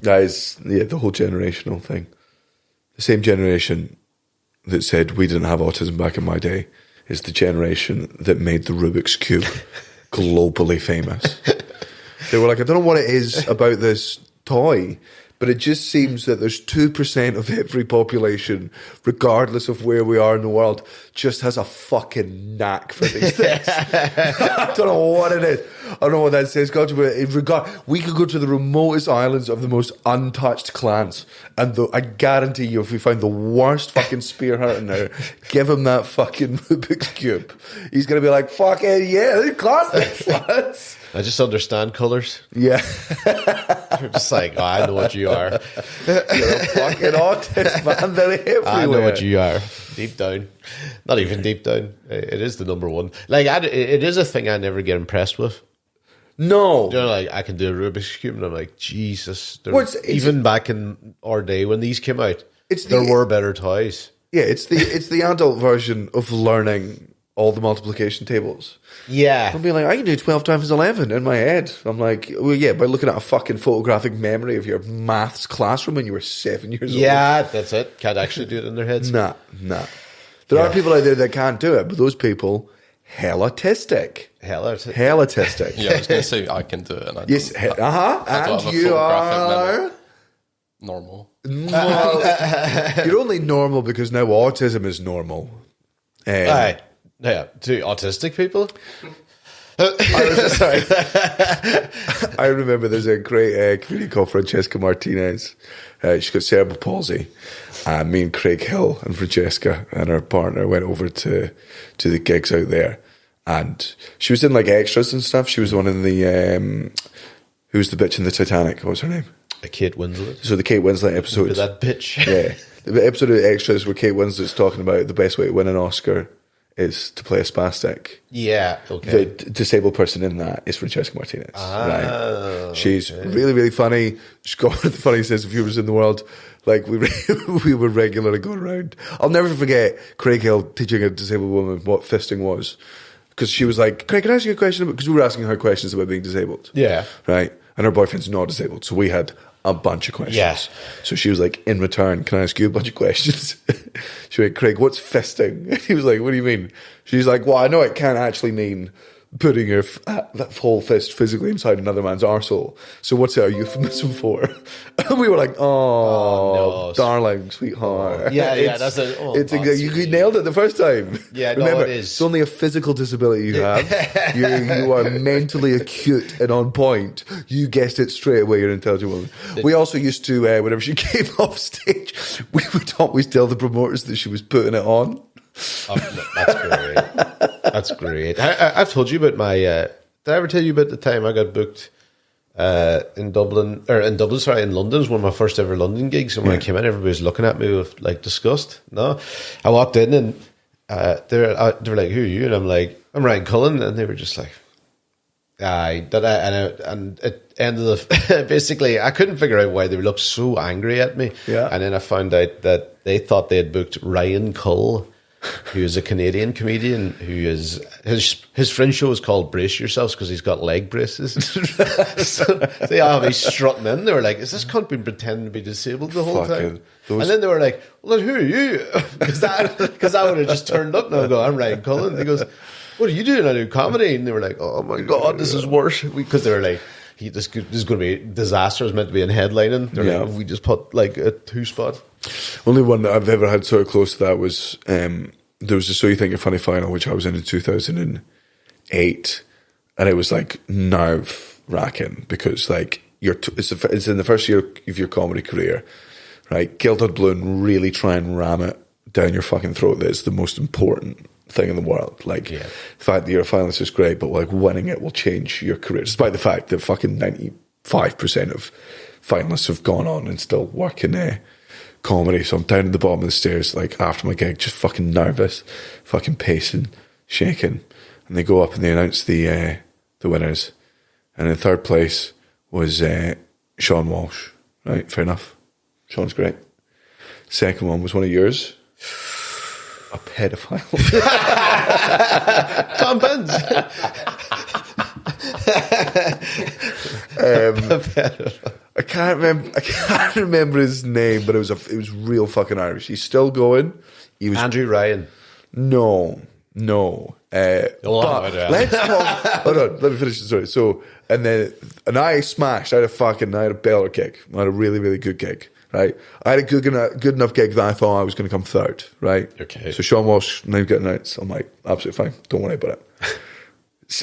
That is, the whole generational thing. The same generation that said we didn't have autism back in my day is the generation that made the Rubik's Cube globally famous. They were like, I don't know what it is about this toy, but it just seems that there's 2% of every population, regardless of where we are in the world, just has a fucking knack for these things. I don't know what it is. I don't know what that says. God, we could go to the remotest islands of the most untouched clans, and I guarantee you, if we find the worst fucking spear hunter now, give him that fucking Rubik's Cube, he's going to be like, fucking yeah, they're classics, lads. I just understand colours. Yeah. You're just like, oh, I know what you are. You're a fucking autist, man. They're everywhere. I know what you are. Deep down. Not even deep down. It is the number one. Like, it is a thing I never get impressed with. No. You know, like, I can do a Rubik's Cube, and I'm like, Jesus. It's back in our day when these came out, there were better toys. Yeah, it's the adult version of learning all the multiplication tables. Yeah. I'm being like, I can do 12 times 11 in my head. I'm like, well, yeah, by looking at a fucking photographic memory of your maths classroom when you were 7 years old. Yeah, that's it. Can't actually do it in their heads. Nah. There are people out there that can't do it, but those people, hell autistic. Hell autistic. Yeah, I was going to say I can do it. And I yes, and you are normal. You're only normal because now autism is normal. Yeah, to autistic people. I remember there's a great comedian called Francesca Martinez. She's got cerebral palsy. Me and Craig Hill and Francesca and her partner went over to the gigs out there, and she was in like extras and stuff. She was one in the who was the bitch in the Titanic? What was her name? Kate Winslet. So the Kate Winslet episode. That bitch. Yeah, the episode of extras where Kate Winslet's talking about the best way to win an Oscar is to play a spastic. Yeah, okay. The disabled person in that is Francesca Martinez. Right? She's okay. really, really funny. She's got one of the funniest sense of humours in the world. Like, we were regularly going around. I'll never forget Craig Hill teaching a disabled woman what fisting was. Because she was like, Craig, can I ask you a question? Because we were asking her questions about being disabled. Yeah. Right? And her boyfriend's not disabled. So we had a bunch of questions. Yes. So she was like, in return, can I ask you a bunch of questions? She went, Craig, what's fisting? And he was like, what do you mean? She's like, well, I know it can't actually mean putting your that whole fist physically inside another man's arsehole. So what's it a euphemism for? And we were like, no, darling, sweetheart. Yeah, that's it. You nailed it the first time. Yeah, remember, no, it is. It's only a physical disability you have. You are mentally acute and on point. You guessed it straight away. You're an intelligent woman. We also used to, whenever she came off stage, we would always tell the promoters that she was putting it on. Oh, that's great. That's great. I've told you about my. Did I ever tell you about the time I got booked in London? It was one of my first ever London gigs. And when I came in, everybody was looking at me with like disgust. No, I walked in and they were like, "Who are you?" And I'm like, "I'm Ryan Cullen," and they were just like, and it ended up basically I couldn't figure out why they looked so angry at me. Yeah, and then I found out that they thought they had booked Ryan Cullen, who is a Canadian comedian who is his French show is called Brace Yourselves because he's got leg braces. So they all be strutting in. They were like, "Is this cunt been pretending to be disabled the whole time?" And then they were like, "Well, then who are you?" Because I would have just turned up and I go, "I'm Ryan Cullen." He goes, "What are you doing?" I do comedy. And they were like, "Oh my god, this is worse." Because they were like, this is going to be a disaster. It was meant to be in headlining. They're like, we just put like a 2-spot. Only one that I've ever had sort of close to that was there was a So You Think You're Funny final, which I was in 2008, and it was like nerve wracking because like it's in the first year of your comedy career, right? Gilded Balloon, really try and ram it down your fucking throat that it's the most important thing in the world. Like the fact that you're a finalist is great, but like winning it will change your career, despite the fact that fucking 95% of finalists have gone on and still work in comedy. So I'm down at the bottom of the stairs, like after my gig, just fucking nervous, fucking pacing, shaking. And they go up and they announce the winners. And in third place was Sean Walsh. Right, fair enough. Sean's great. Second one was one of yours. A pedophile. Tom Benz. I can't remember his name, but it was real fucking Irish. He's still going. He was Andrew Ryan. No. Let's talk. Hold on, let me finish the story. So, and I smashed. I had a baller gig. I had a really, really good gig. Right, I had a good enough gig that I thought I was going to come third. Right. Okay. So Sean Walsh now getting out. So I'm like, absolutely fine. Don't worry about it.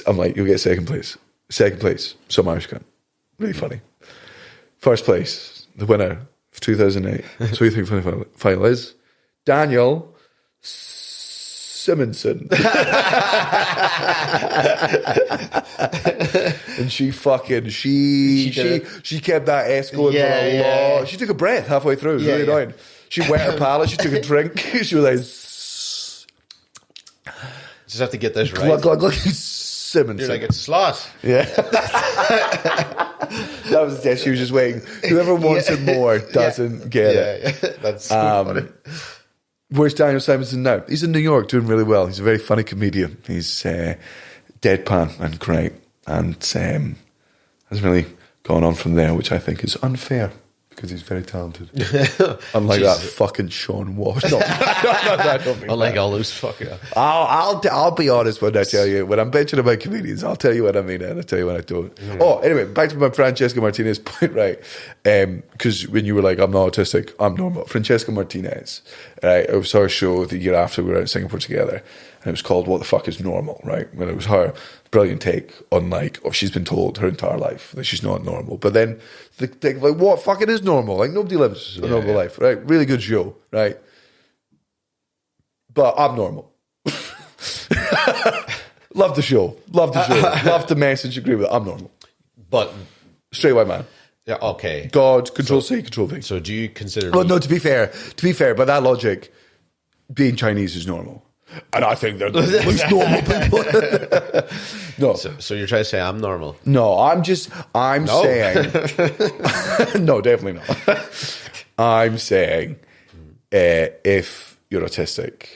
I'm like, you'll get second place. Second place, some Irish cunt. Really funny. First place, the winner of 2008. So who you think the final is? Daniel Simonson. And she kept that S going for a lot. She took a breath halfway through. It was really annoying. She wet her palate. She took a drink. She was like, just have to get this right. glug, glug, glug. Simonson. You're like, it's Sloss. Yeah. That was the test. She was just waiting. Whoever wants it more doesn't get it. Yeah. That's so funny. Where's Daniel Simonson now? He's in New York doing really well. He's a very funny comedian. He's deadpan and great. And has really gone on from there, which I think is unfair because he's very talented. Unlike that fucking Sean Walsh. No, I don't mean Unlike that. all those fucking... I'll be honest when I tell you. When I'm bitching about comedians, I'll tell you what I mean and I'll tell you what I don't. Oh, anyway, back to my Francesca Martinez point, right? Because when you were like, I'm not autistic, I'm normal. Francesca Martinez, right? I saw her show the year after we were out in Singapore together, and it was called What the Fuck is Normal, right? When it was her brilliant take on like, she's been told her entire life that she's not normal. But then the take like, what fucking is normal? Like, nobody lives a normal life, right? Really good show, right? But I'm normal. Love the show. Love the message, agree with it. I'm normal. But... Straight white man. Yeah, okay. God, control C, control V. So do you consider... Well, no, to be fair, by that logic, being Chinese is normal. And I think they're the most normal people. No. So you're trying to say I'm normal? No, I'm saying... No, definitely not. I'm saying if you're autistic...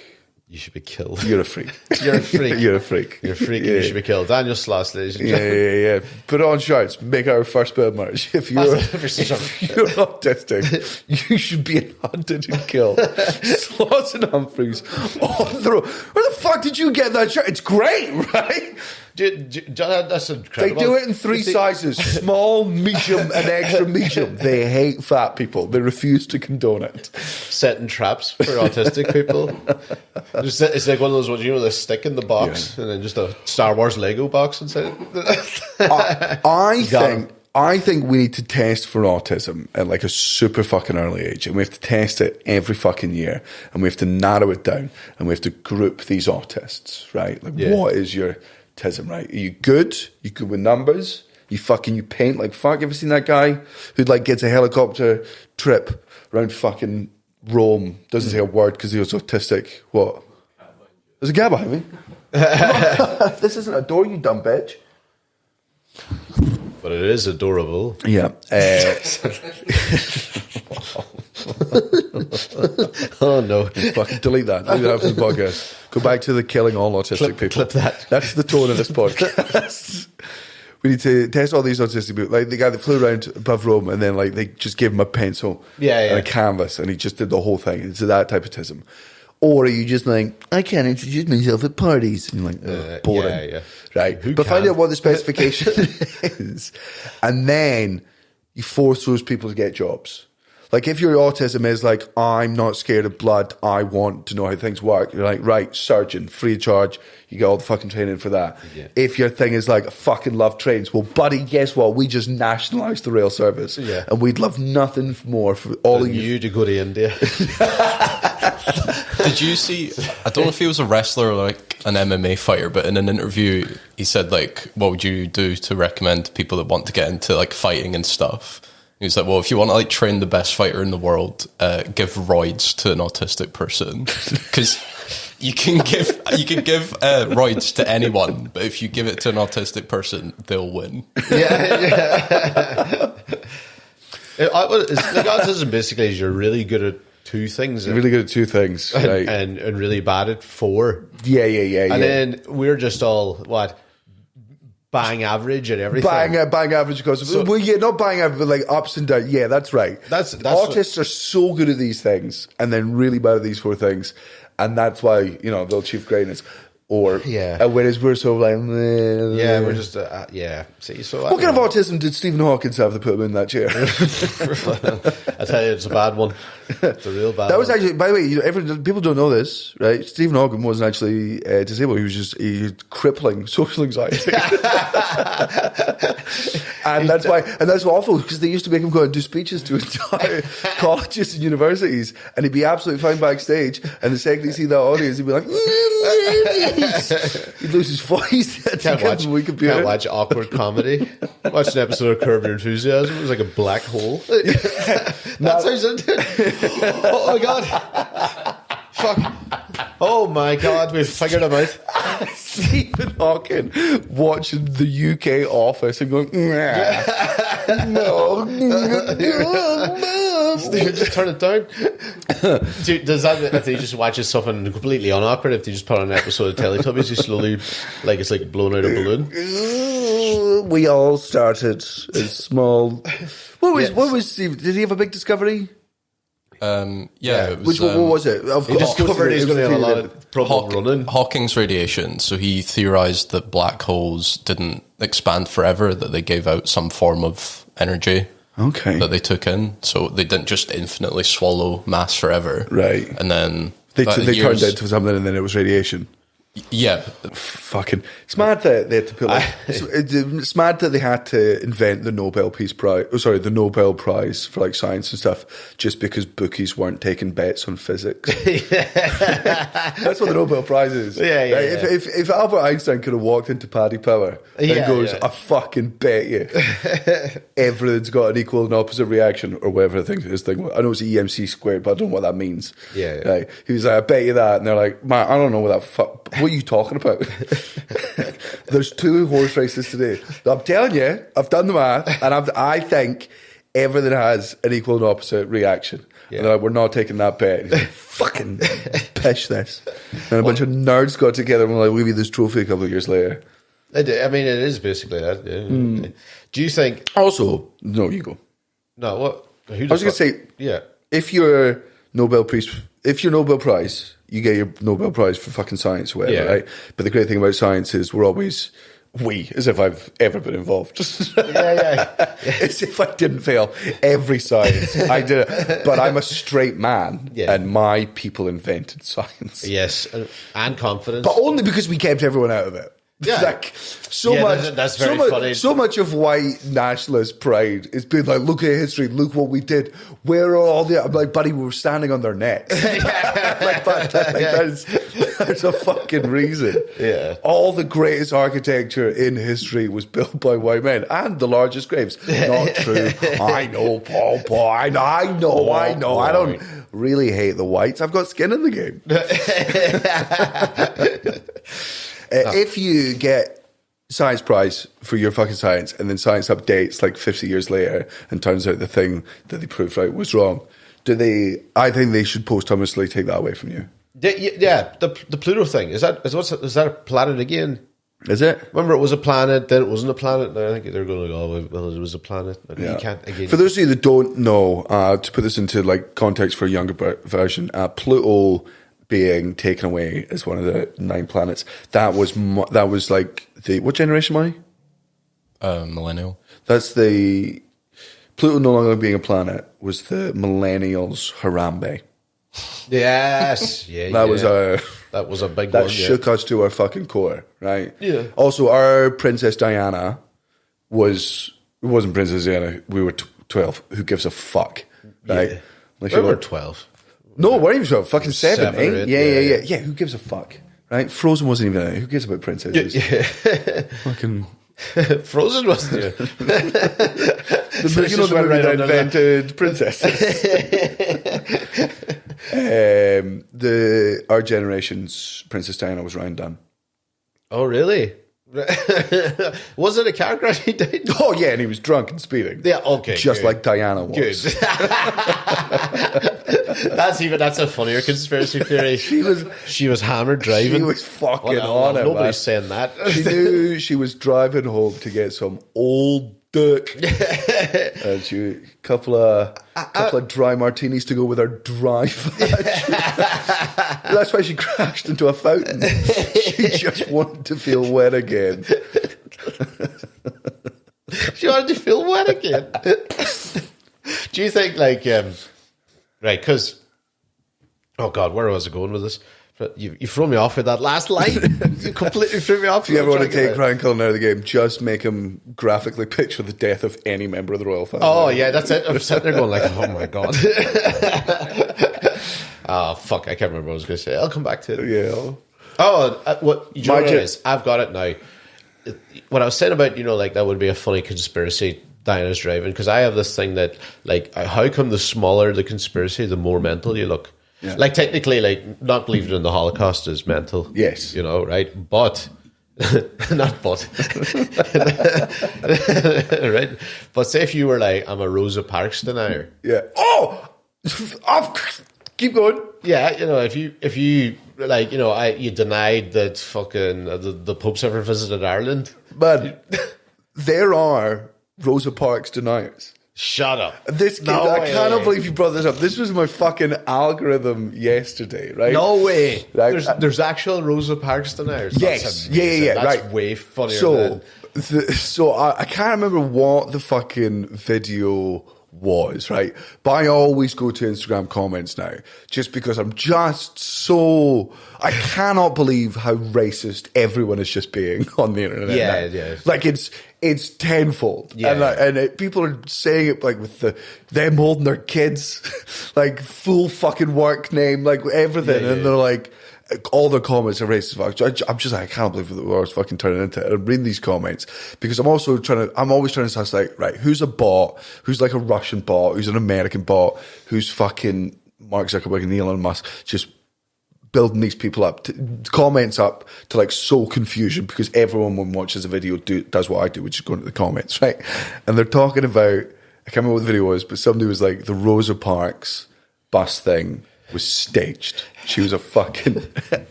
You should be killed. You're a freak. You're a freak. You're a freak. You're a freak and you should be killed. Daniel Sloss, ladies and gentlemen. Yeah. Put on shirts. Make our first bit of merch. If you're autistic, you should be hunted and killed. Sloss and Humphries on the road. Where the fuck did you get that shirt? It's great, right? That's incredible. They do it in three sizes: small, medium, and extra medium. They hate fat people. They refuse to condone it. Setting traps for autistic people. It's like one of those ones, the stick in the box and then just a Star Wars Lego box inside it. I think we need to test for autism at like a super fucking early age, and we have to test it every fucking year, and we have to narrow it down, and we have to group these autists, right? Like, what is your autism, right? Are you good? You good with numbers? You paint like fuck? You ever seen that guy who like gets a helicopter trip around fucking Rome, doesn't say a word because he was autistic? What? There's a guy behind me. This isn't a door, you dumb bitch. But it is adorable. Yeah. Oh no! Fucking delete that. Leave it out for the podcast. Go back to the killing all autistic people. Clip that. That's the tone of this podcast. We need to test all these autistic people. Like the guy that flew around above Rome, and then like they just gave him a pencil and a canvas, and he just did the whole thing. It's that type of autism. Or are you just like, I can't introduce myself at parties? And you're like, boring. Right. But find out what the specification is. And then you force those people to get jobs. Like if your autism is like, I'm not scared of blood, I want to know how things work. You're like, right, surgeon, free of charge. You get all the fucking training for that. Yeah. If your thing is like, I fucking love trains. Well, buddy, guess what? We just nationalised the rail service. Yeah. And we'd love nothing more for all of you to go to India. Did you see, I don't know if he was a wrestler or like an MMA fighter, but in an interview, he said like, what would you do to recommend people that want to get into like fighting and stuff? He was like, well, if you want to like train the best fighter in the world, give roids to an autistic person, because you can give roids to anyone, but if you give it to an autistic person, they'll win. Yeah. Like autism basically is you're really good at two things. You're really good at two things, right? and really bad at four. Yeah. And then we're just all bang average and everything. Bang average because well, yeah, not bang average, but like ups and downs. Yeah, that's right. That's Autists are so good at these things, and then really bad at these 4 things, and that's why they'll achieve greatness. Or whereas we're so like we're just See, so what kind of autism did Stephen Hawking have to put him in that chair? I tell you, it's a bad one. It's a real bad. That was actually, by the way, people don't know this, right? Stephen Hawking wasn't actually disabled; he had crippling social anxiety, and that's awful because they used to make him go and do speeches to entire colleges and universities, and he'd be absolutely fine backstage, and the second he see that audience, he'd be like. He'd lose his voice. Can't watch awkward comedy. Watched an episode of Curb Your Enthusiasm. It was like a black hole. That's how he did. Oh my god! Fuck! Oh my god! We've figured him out. Stephen Hawking watching the UK Office and going, no. Stephen, just turn it down. Does that if he just watches something completely unawkward? If they just put on an episode of Teletubbies, he slowly, like it's like blowing out a balloon. We all started as small. What was Steve? Did he have a big discovery? It was, what was it? He discovered he's going to have a lot of problem running. Hawking's radiation. So he theorized that black holes didn't expand forever; that they gave out some form of energy. Okay. That they took in, so they didn't just infinitely swallow mass forever. Right. And then they turned into something, and then it was radiation. Yeah. Fucking. It's mad that they had to put it's mad that they had to invent the Nobel Peace Prize. Oh, sorry, the Nobel Prize for like science and stuff, just because bookies weren't taking bets on physics. That's what the Nobel Prize is. Yeah. If Albert Einstein could have walked into Paddy Power and goes, I fucking bet you everything's got an equal and opposite reaction, or whatever I think his thing was. I know it's EMC squared, but I don't know what that means. Yeah. Right? He was like, I bet you that, and they're like, man, I don't know what that fuck. What are you talking about? There's 2 horse races today. I'm telling you, I've done the math, and I think everything has an equal and opposite reaction. Yeah. And they're like, we're not taking that bet. He's like, fucking pish this. And a bunch of nerds got together and were like, we'll be this trophy a couple of years later. I mean, it is basically that. Yeah. Do you think... Also, no, you go. No, what? I was going to say, yeah. If you're Nobel Prize, you get your Nobel Prize for fucking science or whatever, right? But the great thing about science is as if I've ever been involved. As if I didn't fail every science. I did it. But I'm a straight man, and my people invented science. Yes, and confidence. But only because we kept everyone out of it. Yeah. Like, that's very funny. So much of white nationalist pride is being like, look at history, look what we did. Where are all the... I'm like, buddy, we were standing on their necks. There's a fucking reason. Yeah. All the greatest architecture in history was built by white men, and the largest graves. Not true. I know, Paul. I know. I don't really hate the whites. I've got skin in the game. If you get science prize for your fucking science, and then science updates like 50 years later, and turns out the thing that they proved right was wrong, I think they should posthumously take that away from you. Yeah, the Pluto thing is that a planet again? Is it? Remember, it was a planet, then it wasn't a planet. I think they're going to go, well, it was a planet. You can't again. For those of you that don't know, to put this into like context for a younger version, Pluto being taken away as one of the 9 planets. That was like what generation am I? Millennial. That's the Pluto no longer being a planet was the millennials' Harambe. Yes, that was a big that one. shook us to our fucking core, right? Yeah. Also, our Princess Diana wasn't Princess Diana. We were 12. Who gives a fuck, right? Yeah. Like we were 12. No, we're even 12. Fucking 7, 8. Yeah. Who gives a fuck, right? Frozen wasn't even out. Who cares about princesses? Fucking Frozen wasn't there. The movie that invented princesses. Our generation's Princess Diana was round done. Oh, really? Was it a car crash he did? Oh yeah, and he was drunk and speeding. Yeah, okay. Just good. like Diana was. Good. That's a funnier conspiracy theory. She was hammered driving. She was fucking well, on it. Nobody's Man. saying that. She knew she was driving home to get some old dick, and she couple of dry martinis to go with her dry fudge. That's why she crashed into a fountain. She just wanted to feel wet again. She wanted to feel wet again. Do you think, like, right? Because, oh God, where was I going with this? You throw me off with that last line. You completely threw me off. If you ever want to take Brian Cullen out of the game, just make him graphically picture the death of any member of the royal family. Oh yeah, that's it. I'm sitting there going like, oh my God. Oh fuck, I can't remember what I was going to say. I'll come back to it. Yeah. Oh, what you know what it is? I've got it now. What I was saying about, like, that would be a funny conspiracy, Diana's driving, because I have this thing that, like, how come the smaller the conspiracy, the more mental you look? Yeah. Like, technically, like, not believing in the Holocaust is mental. Yes. Right? But, not but. Right? But say if you were like, I'm a Rosa Parks denier. Yeah. Oh! Keep going. Yeah, if you like, you denied that fucking the Pope's ever visited Ireland. But there are Rosa Parks deniers. Shut up. I cannot believe you brought this up. This was my fucking algorithm yesterday, right? No way. Right? There's actual Rosa Parks deniers. Yes. Yeah, That's right. way funnier So I can't remember what the fucking video was, right? But I always go to Instagram comments now just because I'm just I cannot believe how racist everyone is just being on the internet. Yeah. Like it's tenfold. Yeah. And people are saying it like with them holding their kids, like full fucking work name, like everything. And they're like, all the comments are racist. I'm just like, I can't believe what I was fucking turning into. I'm reading these comments because I'm always trying to suss like, right, who's a bot, who's like a Russian bot, who's an American bot, who's fucking Mark Zuckerberg and Elon Musk, just building these people up, comments up to like sow confusion because everyone when watches a video does what I do, which is go into the comments, right? And they're talking about, I can't remember what the video was, but somebody was like, the Rosa Parks bus thing was staged. She was a fucking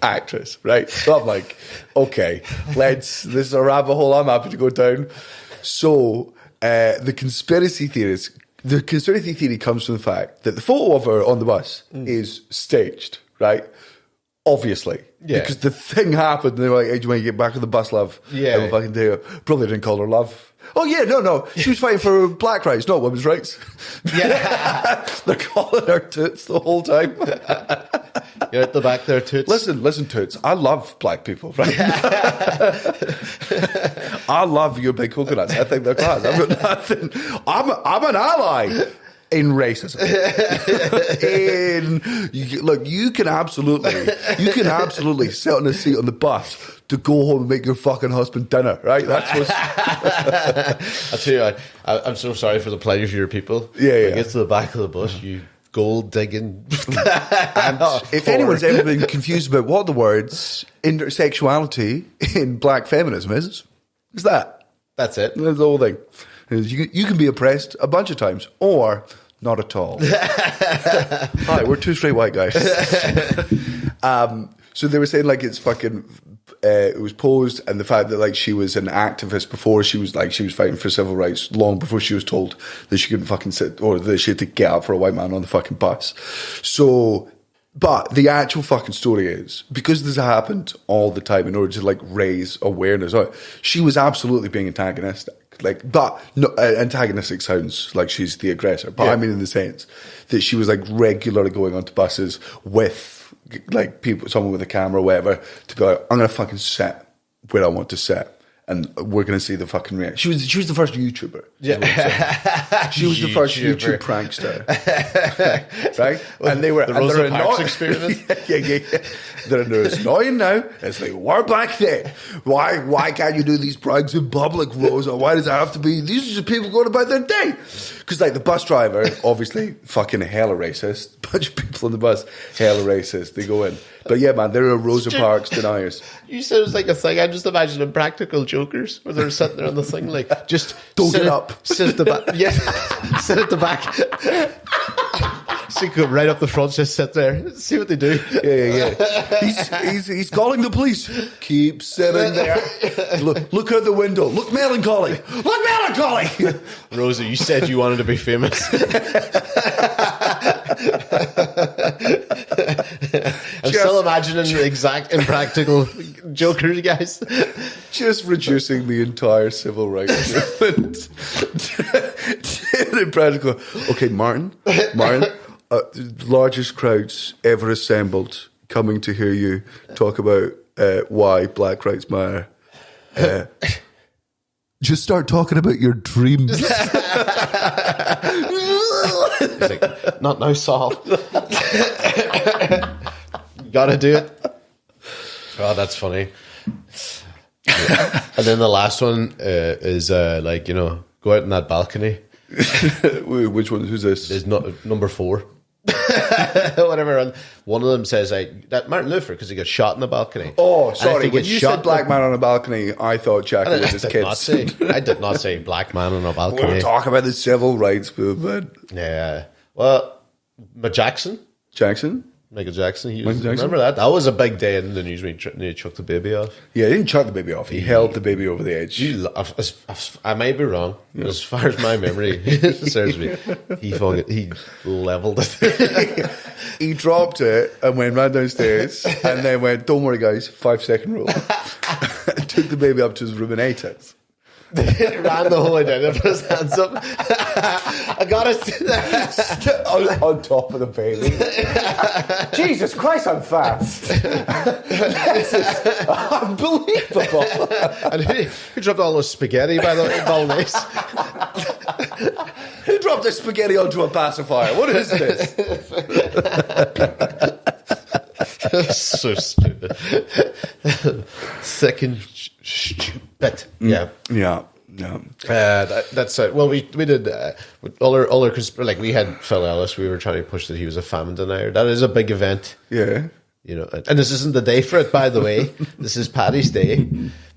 actress, right? So I'm like, okay, this is a rabbit hole I'm happy to go down. So the conspiracy theory comes from the fact that the photo of her on the bus is staged, right? Obviously. Yeah. Because the thing happened and they were like, hey, do you want to get back on the bus, love? Yeah. And we'll fucking do it. Probably didn't call her love. Oh yeah, no. She was fighting for black rights, not women's rights. Yeah. They're calling her Toots the whole time. You're at the back there, Toots. Listen, Toots. I love black people, right? I love your big coconuts. I think they're class. I've got nothing. I'm an ally in racism. Look, you can absolutely sit on a seat on the bus to go home and make your fucking husband dinner, right? That's what's... I tell you, I'm so sorry for the plight of your people. Yeah. When it gets to the back of the bus, you gold digging. If anyone's ever been confused about what the words intersexuality in black feminism is that. That's it. That's the whole thing. You can be oppressed a bunch of times, or not at all. Hi, we're two straight white guys. So they were saying like it's fucking. It was posed, and the fact that like she was an activist before she was fighting for civil rights long before she was told that she couldn't fucking sit or that she had to get up for a white man on the fucking bus. So, but the actual fucking story is because this happened all the time in order to like raise awareness. She was absolutely being antagonistic. Like, but no, antagonistic sounds like she's the aggressor. But I mean, in the sense that she was like regularly going onto buses with like people, someone with a camera or whatever, to be like, I'm going to fucking sit where I want to sit. And we're going to see the fucking reaction. She was the first YouTuber. Yeah. She was the first YouTube prankster. Right? And they were... The Rosa Parks experiment? Yeah. It's annoying now. It's like, we're back then. Why can't you do these pranks in public, Rosa? Why does it have to be? These are just people going about their day. Because like the bus driver, obviously fucking hella racist. Bunch of people on the bus, hella racist. They go in. But yeah, man, there are Rosa Parks deniers. You said it was like a thing. I just imagine Impractical Jokers where they're sitting there on the thing, like, just don't get up. Sit at the back. Yeah, sit at the back. So you go right up the front, just sit there, see what they do. Yeah. He's calling the police. Keep sitting there. Look out the window. Look melancholy. Rosa, you said you wanted to be famous. I'm still imagining the exact Impractical Jokers, guys. Just reducing the entire civil rights movement. Impractical. Okay, Martin. Largest crowds ever assembled coming to hear you talk about why Black Rights Matter. Just start talking about your dreams. He's like, not now, Saul. Gotta do it. Oh, that's funny. And then the last one is like, you know, go out on that balcony. Which one? Who's this? There's number 4. Whatever. And one of them says that Martin Luther, because he got shot in the balcony. Oh, sorry. When you said black man on a balcony, I thought Jackie was his kids. I did not say black man on a balcony. We're talking about the civil rights movement. Yeah. Well, Jackson. Michael Jackson. Remember that? That was a big day in the news when he chucked the baby off. Yeah, he didn't chuck the baby off. He held the baby over the edge. I might be wrong, but as far as my memory serves me, he leveled it. He dropped it and went round downstairs and then went, don't worry guys, 5-second rule. Took the baby up to his room and ate it. Ran the whole way down and put his hands up. I got it on top of the baby. Jesus Christ, I'm fast. This is unbelievable. And who dropped all those spaghetti, by the way, bolognese? Who dropped the spaghetti onto a pacifier? What is this? So stupid. Second stupid. Yeah. That's it. Well, we did all our like we had Phil Ellis. We were trying to push that he was a famine denier. That is a big event. Yeah. You know, and this isn't the day for it, by the way. This is Paddy's Day.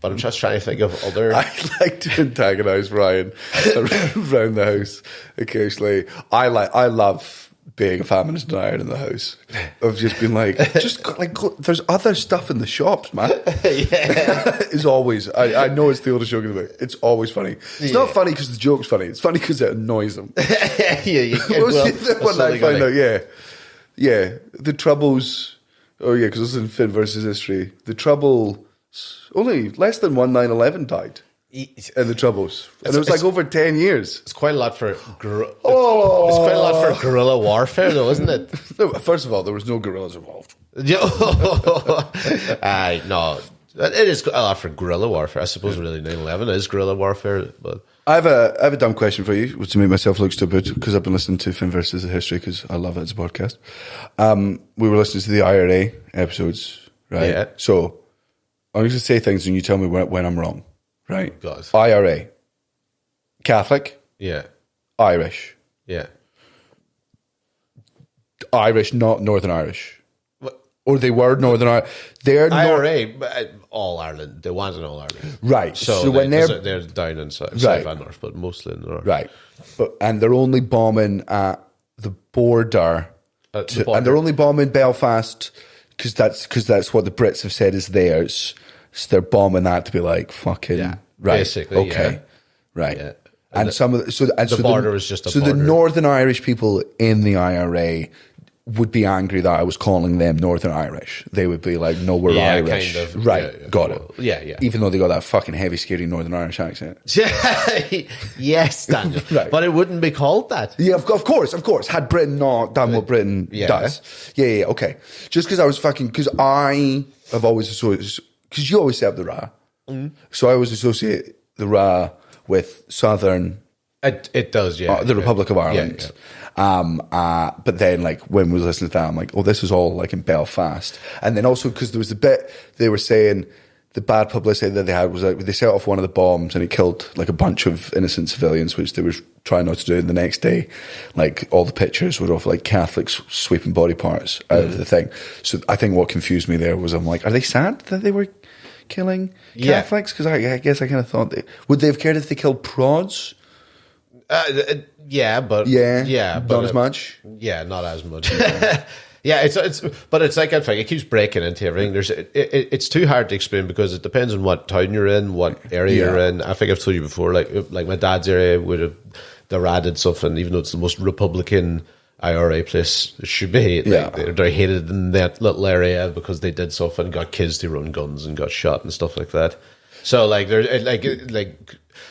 But I'm just trying to think of other. I like to antagonise Ryan around the house occasionally. I love being a feminist denier in the house. I've just been like, there's other stuff in the shops, man. Yeah. It's always, I know it's the oldest joke in the book. It's always funny. It's not funny because the joke's funny. It's funny because it annoys them. Yeah. What I find out, yeah. The Troubles, because this is in Finn versus History. The Trouble, only less than 9/11 died. In the Troubles, and it was like over 10 years. It's quite a lot for it's quite a lot for guerrilla warfare, though, isn't it? No, first of all, there was no guerrillas involved. No, it is a lot for guerrilla warfare. I suppose really 9/11 is guerrilla warfare. But I have a dumb question for you, which to make myself look stupid because I've been listening to Finn versus History because I love it as a podcast. We were listening to the IRA episodes, right? Yeah. So I'm going to say things and you tell me when I'm wrong. Right. God. IRA. Catholic. Yeah. Irish. Yeah. Irish, not Northern Irish. What? Or they were Northern Irish. They're IRA, all Ireland. They want in all Ireland. Right. So when they're down in south and north, but mostly in the north. Right. And they're only bombing at the border. And they're only bombing Belfast because that's what the Brits have said is theirs. So they're bombing that to be like fucking right, basically, okay, right. Yeah. And some of the border was just a so border. the Northern Irish people in the IRA would be angry that I was calling them Northern Irish. They would be like, "No, we're Irish." Kind of, right? Got it. Yeah. Even though they got that fucking heavy, scary Northern Irish accent. Yes, Daniel. Right. But it wouldn't be called that. Yeah, of course. Had Britain not done what Britain does. Yeah. Okay. Just because I was because I have always associated. Because you always say up the Ra. So I always associate the Ra with Southern It does, yeah. The Republic of Ireland. Yeah. But then, like, when we was listening to that, I'm like, oh, this was all like in Belfast. And then also because there was a bit they were saying the bad publicity that they had was like they set off one of the bombs and it killed like a bunch of innocent civilians, which they were trying not to do. And the next day, like all the pictures were of like Catholics sweeping body parts out of the thing. So I think what confused me there was I'm like, are they sad that they were killing Catholics? Because I guess I kind of thought would they have cared if they killed prods? But not as much. Yeah, not as much. Yeah, but it's like it keeps breaking into everything. It's too hard to explain because it depends on what town you're in, what area you're in. I think I've told you before, like my dad's area would have the radded stuff, and even though it's the most Republican IRA place it should be, they're hated in that little area because they did stuff and got kids to run guns and got shot and stuff like that. So like there's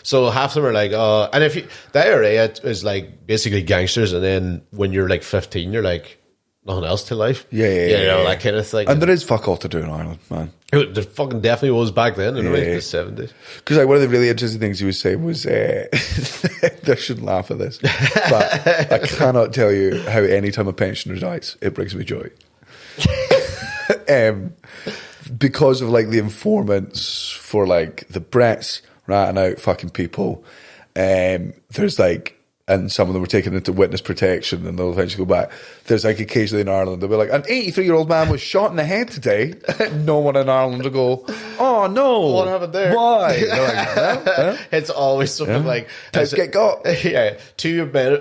so half of them are like, oh, and if the IRA is like basically gangsters, and then when you're like 15, you're like nothing else to life. That kind of thing. And there is fuck all to do in Ireland, man. There fucking definitely was back then, in the 70s. Because like one of the really interesting things he was saying was, I shouldn't laugh at this, but I cannot tell you how any time a pensioner dies, it brings me joy. Because of like the informants for like the Brits ratting out fucking people, there's like, and some of them were taken into witness protection and they'll eventually go back. There's like occasionally in Ireland, they'll be like, an 83-year-old man was shot in the head today. No one in Ireland will go, oh no. What happened there? Why? Like, it's always something like... Let's get got. Yeah. 2 men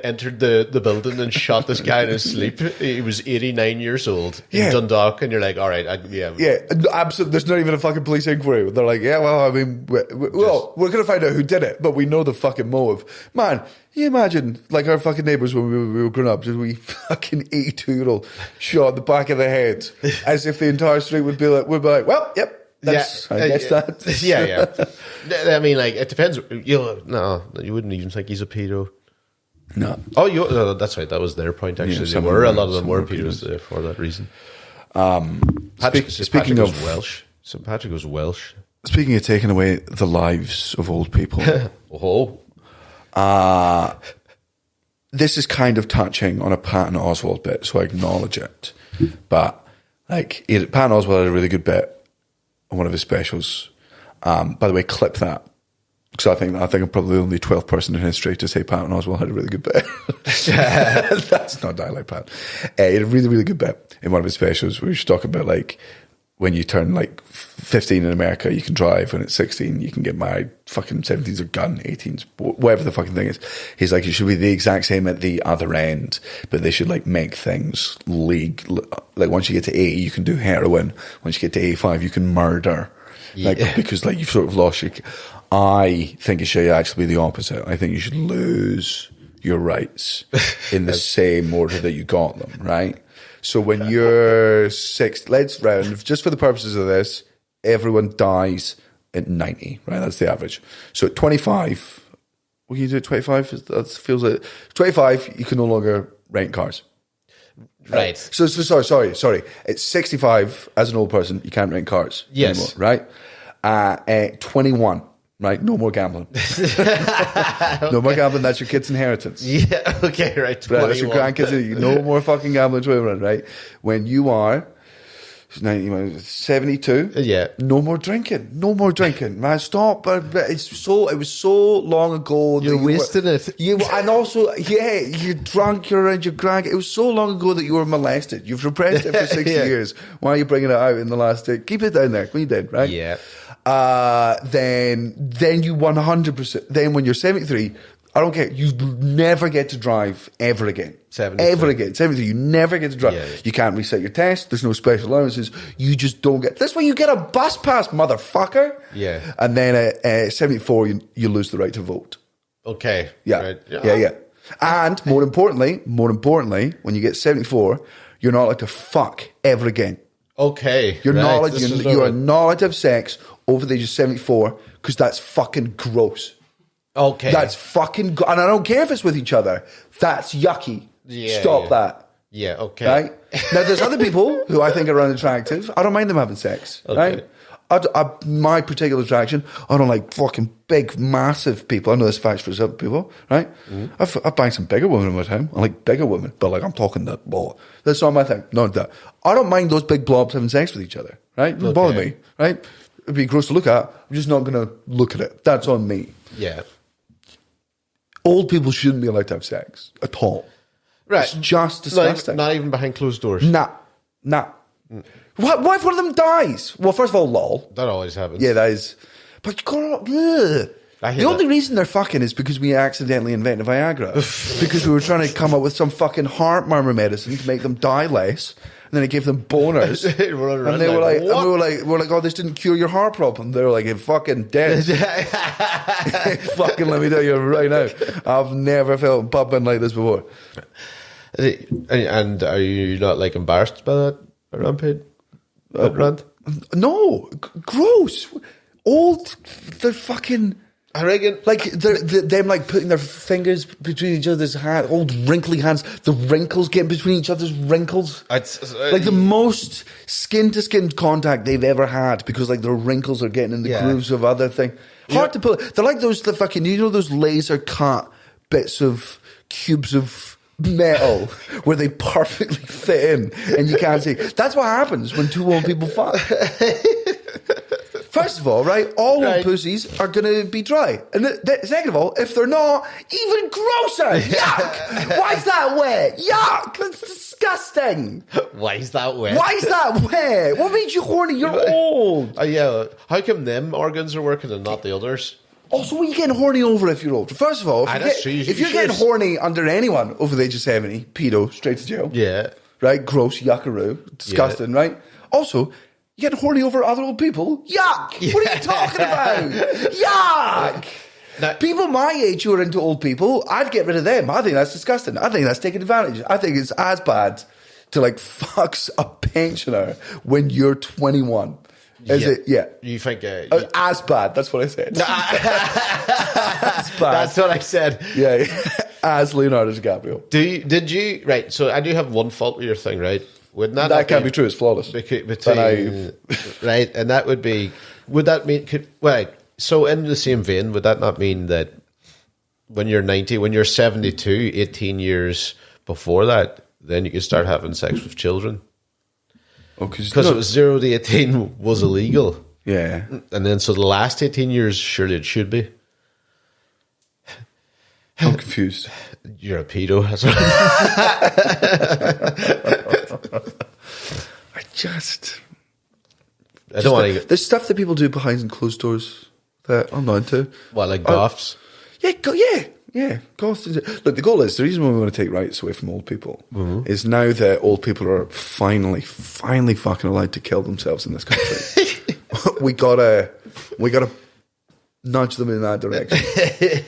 entered the building and shot this guy in his sleep. He was 89 years old in Dundalk, and you're like, all right, Yeah, absolutely. There's not even a fucking police inquiry. They're like, yeah, well, I mean, we're going to find out who did it, but we know the fucking motive. Man, you imagine, like our fucking neighbours when we were growing up, just we fucking 82-year-old shot in the back of the head, as if the entire street would be like, well, yep, that's, I guess that. Yeah. I mean, like, it depends. No, you wouldn't even think he's a pedo. No. Oh, no, that's right. That was their point, actually. A lot of them were pedos for that reason. Speaking of Welsh. St. Patrick was Welsh. Speaking of taking away the lives of old people. This is kind of touching on a Patton Oswalt bit, so I acknowledge it. But like Patton Oswalt had a really good bit on one of his specials. By the way, clip that, because I think I'm probably the only 12th person in history to say Patton Oswalt had a really good bit. That's not dialect, Pat. He had a really, really good bit in one of his specials where he was talking about like when you turn like 15 in America, you can drive. When it's 16, you can get married. Fucking 17's a gun, 18's, whatever the fucking thing is. He's like, it should be the exact same at the other end, but they should like make things legal. Like once you get to 80, you can do heroin. Once you get to 85, you can murder. Like, because like you've sort of lost your... I think it should actually be the opposite. I think you should lose your rights in the same order that you got them, right? So when you're 6, let's round, just for the purposes of this, everyone dies at 90, right? That's the average. So at 25, what can you do at 25? That feels like 25, you can no longer rent cars. Right. So sorry. At 65, as an old person, you can't rent cars anymore, right? At 21, right? No more gambling. No more gambling. That's your kid's inheritance. Yeah. Okay. Right. That's your grandkids. No more fucking gambling. 21, right? When you are 72, no more drinking. No more drinking, man. Stop. But it was so long ago. You're wasting it. And also, you're drunk. You're around your grand. It was so long ago that you were molested. You've repressed it for 60 years. Why are you bringing it out in the last day? Keep it down there. When you did, right? Yeah. Then you 100%. Then when you're 73, I don't care. You never get to drive ever again. 73. Ever again. 73. You never get to drive. Yeah. You can't reset your test. There's no special allowances. You just don't get. That's why you get a bus pass, motherfucker. Yeah. And then at 74, you lose the right to vote. Okay. Yeah. Right. Yeah. And more importantly, when you get 74, you're not allowed to fuck ever again. Okay. You are not allowed to have sex over the age of 74 because that's fucking gross. Okay. That's fucking... and I don't care if it's with each other. That's yucky. Yeah, Stop that. Yeah, okay. Right? Now, there's other people who I think are unattractive. I don't mind them having sex. Okay. Right? My particular attraction, I don't like fucking big, massive people. I know this fact for some people, right? I've banged some bigger women in my time. I like bigger women, but like I'm talking that. Well, that's not my thing. Not that. I don't mind those big blobs having sex with each other, right? It doesn't bother me, right? It'd be gross to look at. I'm just not going to look at it. That's on me. Yeah. Old people shouldn't be allowed to have sex at all. Right. It's just disgusting. Not even behind closed doors. Nah. What if one of them dies? Well, first of all, lol. That always happens. Yeah, that is. But you gotta. The only reason they're fucking is because we accidentally invented Viagra. Because we were trying to come up with some fucking heart murmur medicine to make them die less. And then it gave them boners. And they were like, we're like, oh, this didn't cure your heart problem. They were like, it fucking did. Fucking let me tell you right now, I've never felt pumping like this before. And are you not like embarrassed by that rampage? Rant? No, gross. Old, they're fucking. I reckon, like them like putting their fingers between each other's hands, old wrinkly hands. The wrinkles getting between each other's wrinkles, like the most skin to skin contact they've ever had, because like their wrinkles are getting in the grooves of other things. Hard to put. They're like those fucking, you know, those laser cut bits of cubes of metal where they perfectly fit in and you can't see. That's what happens when two old people fuck. First of all, right, all old pussies are going to be dry. And second of all, if they're not, even grosser. Yuck! Why is that wet? Yuck! That's disgusting. Why is that wet? Why is that wet? What made you horny? You're old. Yeah. How come them organs are working and not the others? Also, what are you getting horny over if you're old? First of all, if you're getting horny under anyone over the age of 70, pedo, straight to jail. Yeah. Right? Gross, yuckaroo. Disgusting, right? Also, you get horny over other old people? Yuck! Yeah. What are you talking about? Yuck! Now, people my age who are into old people, I'd get rid of them. I think that's disgusting. I think that's taking advantage. I think it's as bad to like fucks a pensioner when you're 21. Is it? Yeah. You think... as bad. That's what I said. As bad. That's what I said. Yeah. As Leonardo DiCaprio. Did you... Right, so I do have one fault with your thing, right? Wouldn't that can't be true. It's flawless. Right, and that would be... Would that mean... So in the same vein, would that not mean that when you're 90, when you're 72, 18 years before that, then you can start having sex with children? Because it was 0 to 18 was illegal. Yeah. And then so the last 18 years, surely it should be. I'm confused. You're a pedo. I don't want to... There's stuff that people do behind closed doors that I'm not into. What, like goths? Yeah. Goths. Look, the goal is, the reason why we want to take rights away from old people is now that old people are finally fucking allowed to kill themselves in this country. we gotta nudge them in that direction.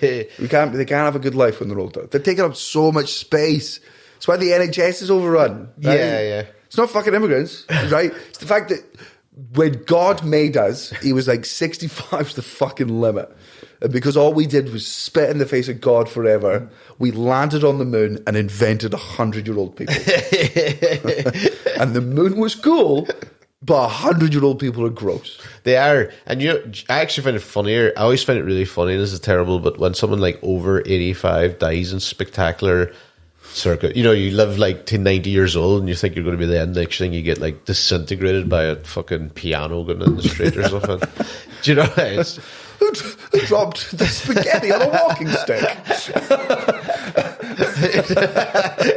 They can't have a good life when they're older. They're taking up so much space. That's why the NHS is overrun. Right? Yeah. It's not fucking immigrants, right? It's the fact that when God made us, he was like 65 is the fucking limit. And because all we did was spit in the face of God forever, we landed on the moon and invented 100-year-old people. And the moon was cool, but 100-year-old people are gross. They are. And I actually find it funnier. I always find it really funny, and this is terrible, but when someone like over 85 dies in spectacular circuit, you live like to 90 years old and you think you're going to be the end. Next thing you get like disintegrated by a fucking piano going in the street or something. Do you know? Who dropped the spaghetti on a walking stick?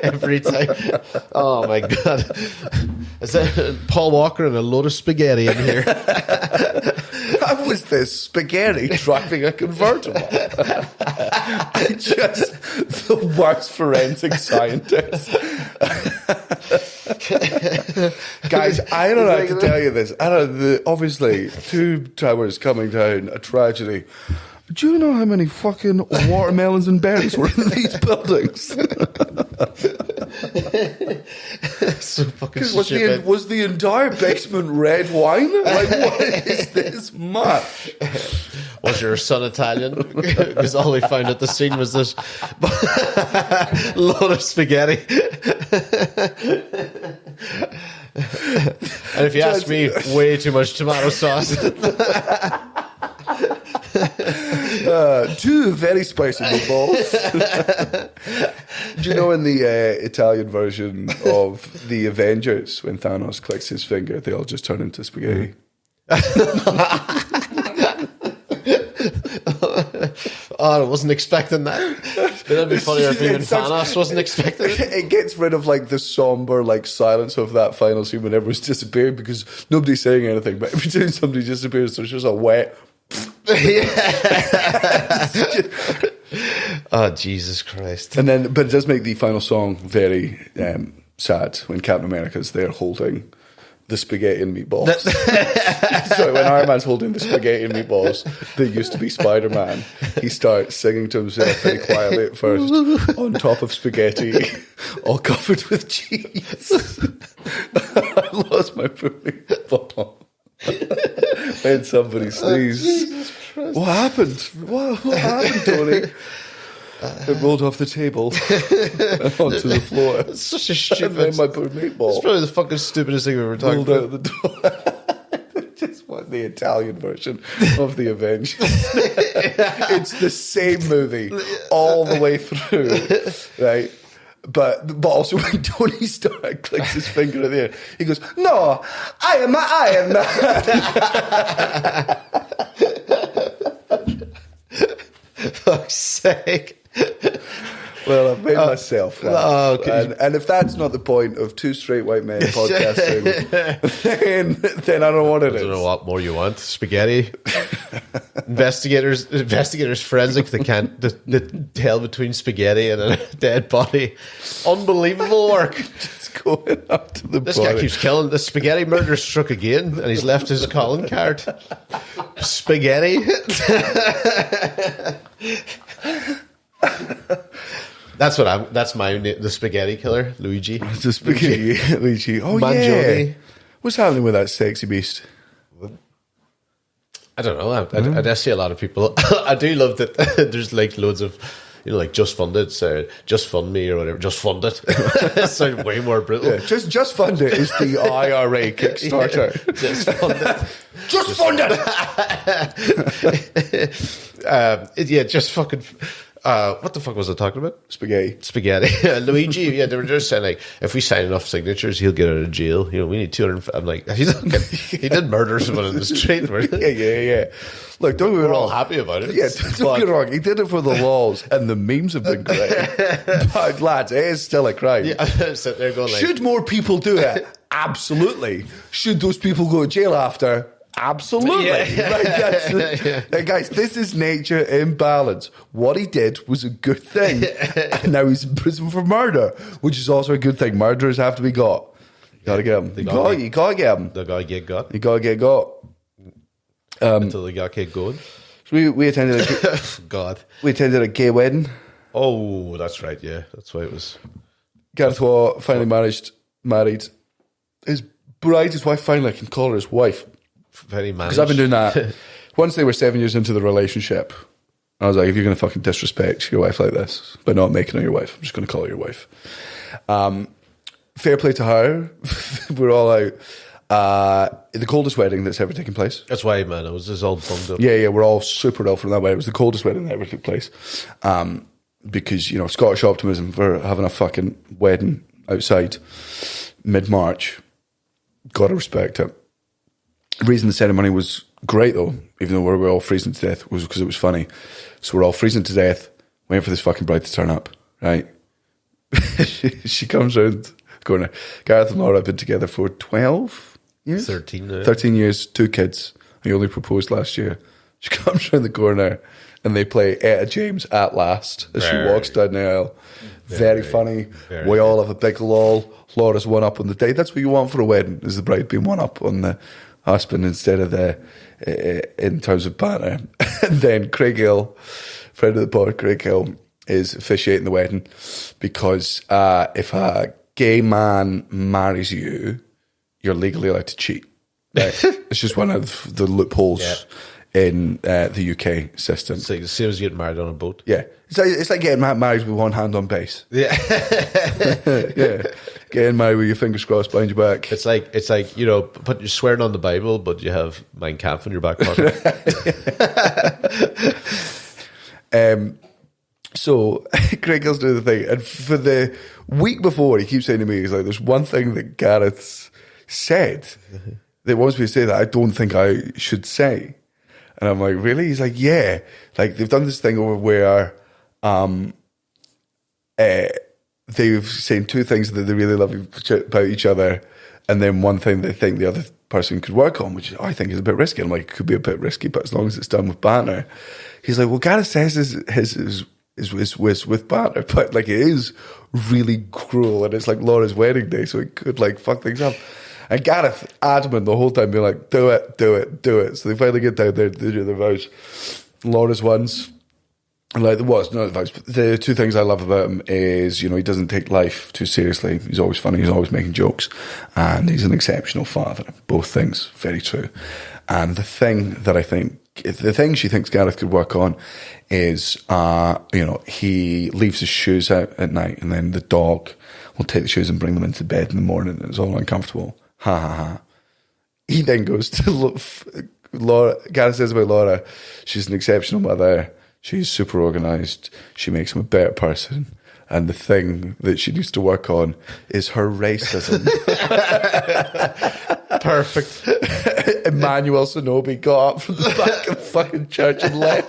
Every time. Oh my god. Is that Paul Walker and a load of spaghetti in here? How was this spaghetti driving a convertible? Just the worst forensic scientist. Guys, I don't know how to tell you this. Obviously, 2 towers coming down, a tragedy. Do you know how many fucking watermelons and berries were in these buildings? So fucking stupid. Was the entire basement red wine? Like, what is this much? Was your son Italian? Because all they found at the scene was this load of spaghetti. And if you ask me, way too much tomato sauce. 2 very spicy meatballs. Do you know in the Italian version of the Avengers, when Thanos clicks his finger, they all just turn into spaghetti? Oh, I wasn't expecting that. That'd be funnier if even Thanos wasn't expecting it. It gets rid of like the somber like silence of that final scene when everyone's disappearing because nobody's saying anything. But every time somebody disappears, there's just a wet. Oh, Jesus Christ! And then, but it does make the final song very sad when Captain America's there holding the spaghetti and meatballs. So when Iron Man's holding the spaghetti and meatballs that used to be Spider-Man, he starts singing to himself very quietly at first, on top of spaghetti, all covered with cheese. I lost my meatball. When somebody sneezed. What happened? What happened, Tony? It rolled off the table and onto the floor. It's such a stupid. And then my poor meatball. It's probably the fucking stupidest thing we've ever talked rolled about. out the door. Just want the Italian version of the Avengers. It's the same movie all the way through, right? But also when Tony Stark clicks his finger in the air, he goes, "No, I am Iron Man." Fuck's sake. Well, I've made myself laugh. okay. And if that's not the point of 2 straight white men podcasting, then I don't know what it is. I don't know what more you want. Spaghetti. Investigators forensic. They can't tell between spaghetti and a dead body. Unbelievable work. Just going up to the This body. guy keeps killing. The spaghetti murder struck again, and he's left his calling card. Spaghetti. That's my name, the spaghetti killer, Luigi. The spaghetti Luigi. Oh, Mangione. yeah. What's happening with that sexy beast? I don't know. I see a lot of people. I do love that there's like loads of, like Just Fund It, so Just Fund Me or whatever. Just Fund It. It sounds way more brutal. Yeah, just Fund It is the IRA Kickstarter. Yeah, just Fund It. Just Fund It! Yeah, just fucking... what the fuck was I talking about? Spaghetti. Luigi, yeah, they were just saying, like, if we sign enough signatures, he'll get out of jail. We need 200. I'm like, he did murder someone in the street. Yeah. Look, don't get me We're wrong. all happy about it. Yeah, don't get me wrong. He did it for the laws, and the memes have been great. But, lads, it is still a crime. Yeah, I'm sitting there going, like... Should more people do it? Absolutely. Should those people go to jail after? Absolutely. Yeah. Like, guys, this is nature in balance. What he did was a good thing. And now he's in prison for murder, which is also a good thing. Murderers have to be got. You gotta get them. You gotta get them. The guy get got. You gotta get got. Until the guy get going. So we attended a gay wedding. Oh, that's right, yeah. That's why it was... Gareth Waugh finally married. His bride, his wife, finally I can call her his wife. Very managed. Because I've been doing that. Once they were 7 years into the relationship, I was like, if you're going to fucking disrespect your wife like this by not making her your wife, I'm just going to call her your wife. Fair play to her. We're all out. The coldest wedding that's ever taken place. That's why, man, I was just all bummed up. Yeah, we're all super ill from that wedding. It was the coldest wedding that ever took place. Because, Scottish optimism for having a fucking wedding outside mid-March. Gotta respect it. The reason the ceremony was great, though, even though we were all freezing to death, was because it was funny. So we're all freezing to death, waiting for this fucking bride to turn up, right? she comes round the corner. Gareth and Laura have been together for 12 years? 13 now. 13 years, 2 kids. He only proposed last year. She comes round the corner and they play Etta James At Last as she walks down the aisle. Very funny. We all have a big lol. Laura's one up on the date. That's what you want for a wedding, is the bride being one up on the husband instead of in terms of banter. And then Craig Hill, friend of the pod, Craig Hill, is officiating the wedding because if a gay man marries you, you're legally allowed to cheat. Right? It's just one of the loopholes in the UK system. It's like the same as getting married on a boat. Yeah, it's like getting married with one hand on base. Yeah. Yeah, getting married with your fingers crossed behind your back. It's like you know, but you're swearing on the Bible, but you have Mein Kampf in your back pocket. So Craig Hill's doing the thing, and for the week before, he keeps saying to me, he's like, "There's one thing that Gareth's said that wants me to say that I don't think I should say," and I'm like, "Really?" He's like, "Yeah, like they've done this thing over where they've saying two things that they really love about each other, and then one thing they think the other person could work on, which I think is a bit risky." I'm like, "It could be a bit risky, but as long as it's done with banter." He's like, "Well, Gareth says his is with banter, but like it is really cruel, and it's like Laura's wedding day, so it could like fuck things up." And Gareth adamant the whole time, being like, "Do it, do it, do it." So they finally get down there to do their vows. Laura's ones. And like, not advice, but the two things I love about him is, you know, he doesn't take life too seriously. He's always funny. He's always making jokes, and he's an exceptional father. Both things, very true. And the thing she thinks Gareth could work on is, you know, he leaves his shoes out at night, and then the dog will take the shoes and bring them into bed in the morning, and it's all uncomfortable. Ha ha ha. He then goes to Laura. Gareth says about Laura, she's an exceptional mother. She's super organised. She makes him a better person. And the thing that she needs to work on is her racism. Perfect. Emmanuel Sonobi got up from the back of the fucking church and left.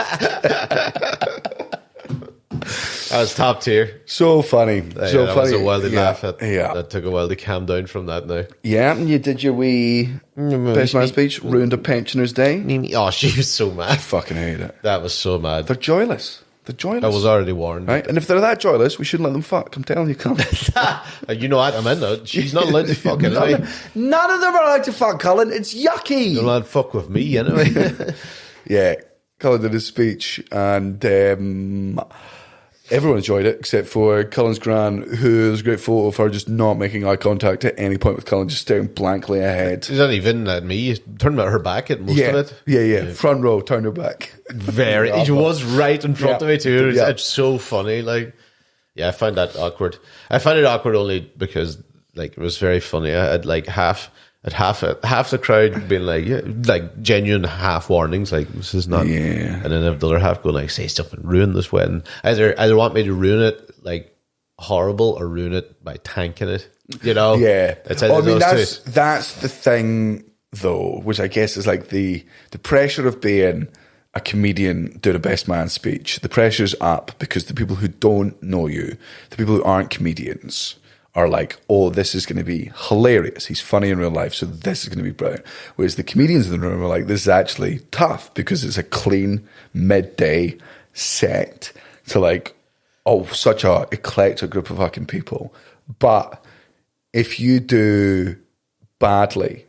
That was top tier. So funny. Yeah, so that funny. was a while to laugh at. Yeah. That took a while to calm down from that now. Yeah, and you did your wee best man speech, ruined a pensioner's day. Oh, she was so mad. I fucking hate it. That was so mad. They're joyless. They're joyless. I was already warned. Right? And if they're that joyless, we shouldn't let them fuck. I'm telling you, Cullen. You know what? I'm in though. She's not allowed to fuck anyway. None of them are allowed to fuck, Cullen. It's yucky. They're allowed to fuck with me anyway. Yeah. Cullen did his speech, and everyone enjoyed it except for Cullen's gran, who has a great photo of her just not making eye contact at any point with Cullen, just staring blankly ahead. She's not even at me. Turned her back at most of it. Yeah. Front row, turn her back. Very. She was right in front of me too. Yeah. It's so funny. Like, yeah, I find that awkward. I find it awkward only because like it was very funny. I had like half the crowd being like genuine half warnings, like this is not. Yeah. And then the other half going like, say something, ruin this wedding. Either want me to ruin it like horrible or ruin it by tanking it. You know. Yeah. It's either those two. That's the thing though, which I guess is like the pressure of being a comedian doing a best man speech. The pressure's up because the people who don't know you, the people who aren't comedians, are like, oh, this is going to be hilarious. He's funny in real life, so this is going to be brilliant. Whereas the comedians in the room are like, this is actually tough because it's a clean midday set to like, oh, such a eclectic group of fucking people. But if you do badly,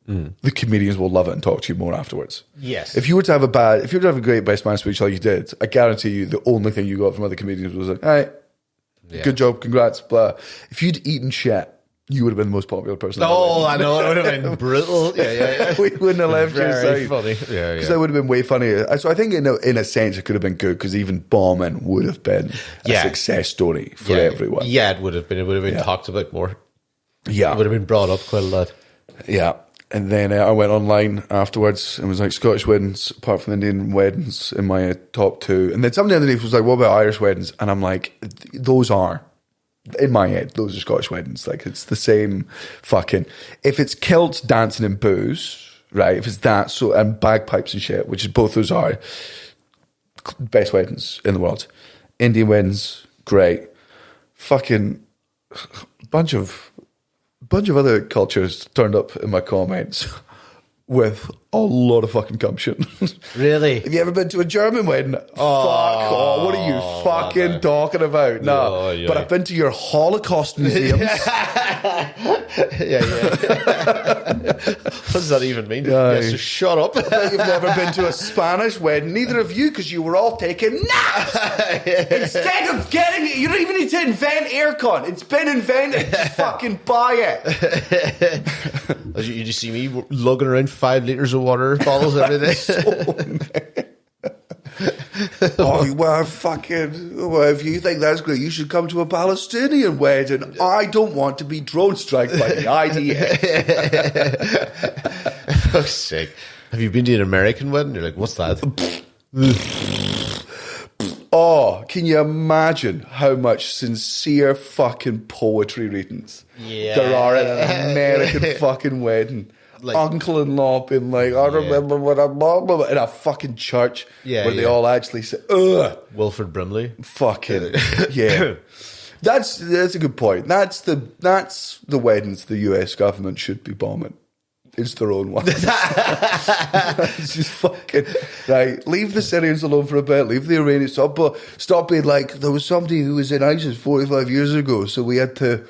the comedians will love it and talk to you more afterwards. Yes. If you were to have a great best man speech like you did, I guarantee you the only thing you got from other comedians was like, all right, yeah. Good job, congrats, blah. If you'd eaten shit, you would have been the most popular person. Oh, I know, it would have been brutal. Yeah. We wouldn't have left your Very side. funny. Yeah. Because that would have been way funnier. So I think in a sense it could have been good because even bombing would have been a success story for everyone. Yeah, it would have been. It would have been talked about more. Yeah. It would have been brought up quite a lot. Yeah. And then I went online afterwards and was like, Scottish weddings, apart from Indian weddings, in my top two. And then somebody underneath was like, what about Irish weddings? And I'm like, those are, in my head, those are Scottish weddings. Like, it's the same fucking, if it's kilts, dancing and booze, right? If it's that, so, and bagpipes and shit, which is both those are, best weddings in the world. Indian weddings, great. Fucking bunch of other cultures turned up in my comments with a lot of fucking gumption. Really? Have you ever been to a German wedding? Fuck off. What are you fucking talking about? No. Yeah. But I've been to your Holocaust museums. Yeah. What does that even mean? Yes, just shut up. You've never been to a Spanish wedding. Neither of you, because you were all taking naps. Instead of getting it, you don't even need to invent aircon. It's been invented. Just fucking buy it. You just see me lugging around 5 litres of of water bottles every day. Oh, well, if you think that's great, you should come to a Palestinian wedding. I don't want to be drone strike by the IDF. For fuck's sake. Have you been to an American wedding? You're like, what's that? Oh, can you imagine how much sincere fucking poetry readings there are at an American fucking wedding? Like, uncle-in-law being like, I remember when I'm in a fucking church where they all actually say, ugh. Wilford Brimley. Fucking, yeah. That's a good point. That's the weddings the US government should be bombing. It's their own ones. It's just fucking, right, leave the Syrians alone for a bit, leave the Iranians, stop being like, there was somebody who was in ISIS 45 years ago, so we had to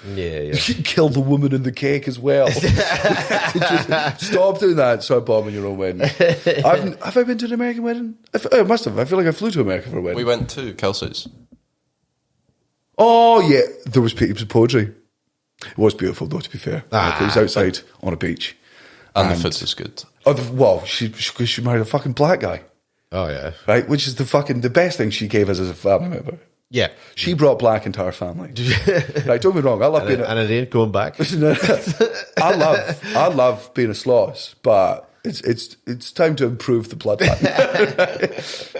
kill the woman in the cake as well. Just stop doing that, start bombing your own wedding. Have I been to an American wedding? I must have. I feel like I flew to America for a wedding. We went to Kelsey's. Oh, yeah. There was heaps of poetry. It was beautiful, though, to be fair. It was outside on a beach. And the food was good. Well, she married a fucking black guy. Oh, yeah. Right? Which is the best thing she gave us as a family member. Yeah. She brought black into our family. Right, don't be wrong. I love being and it ain't going back. I love being a Sloss, but it's time to improve the bloodline.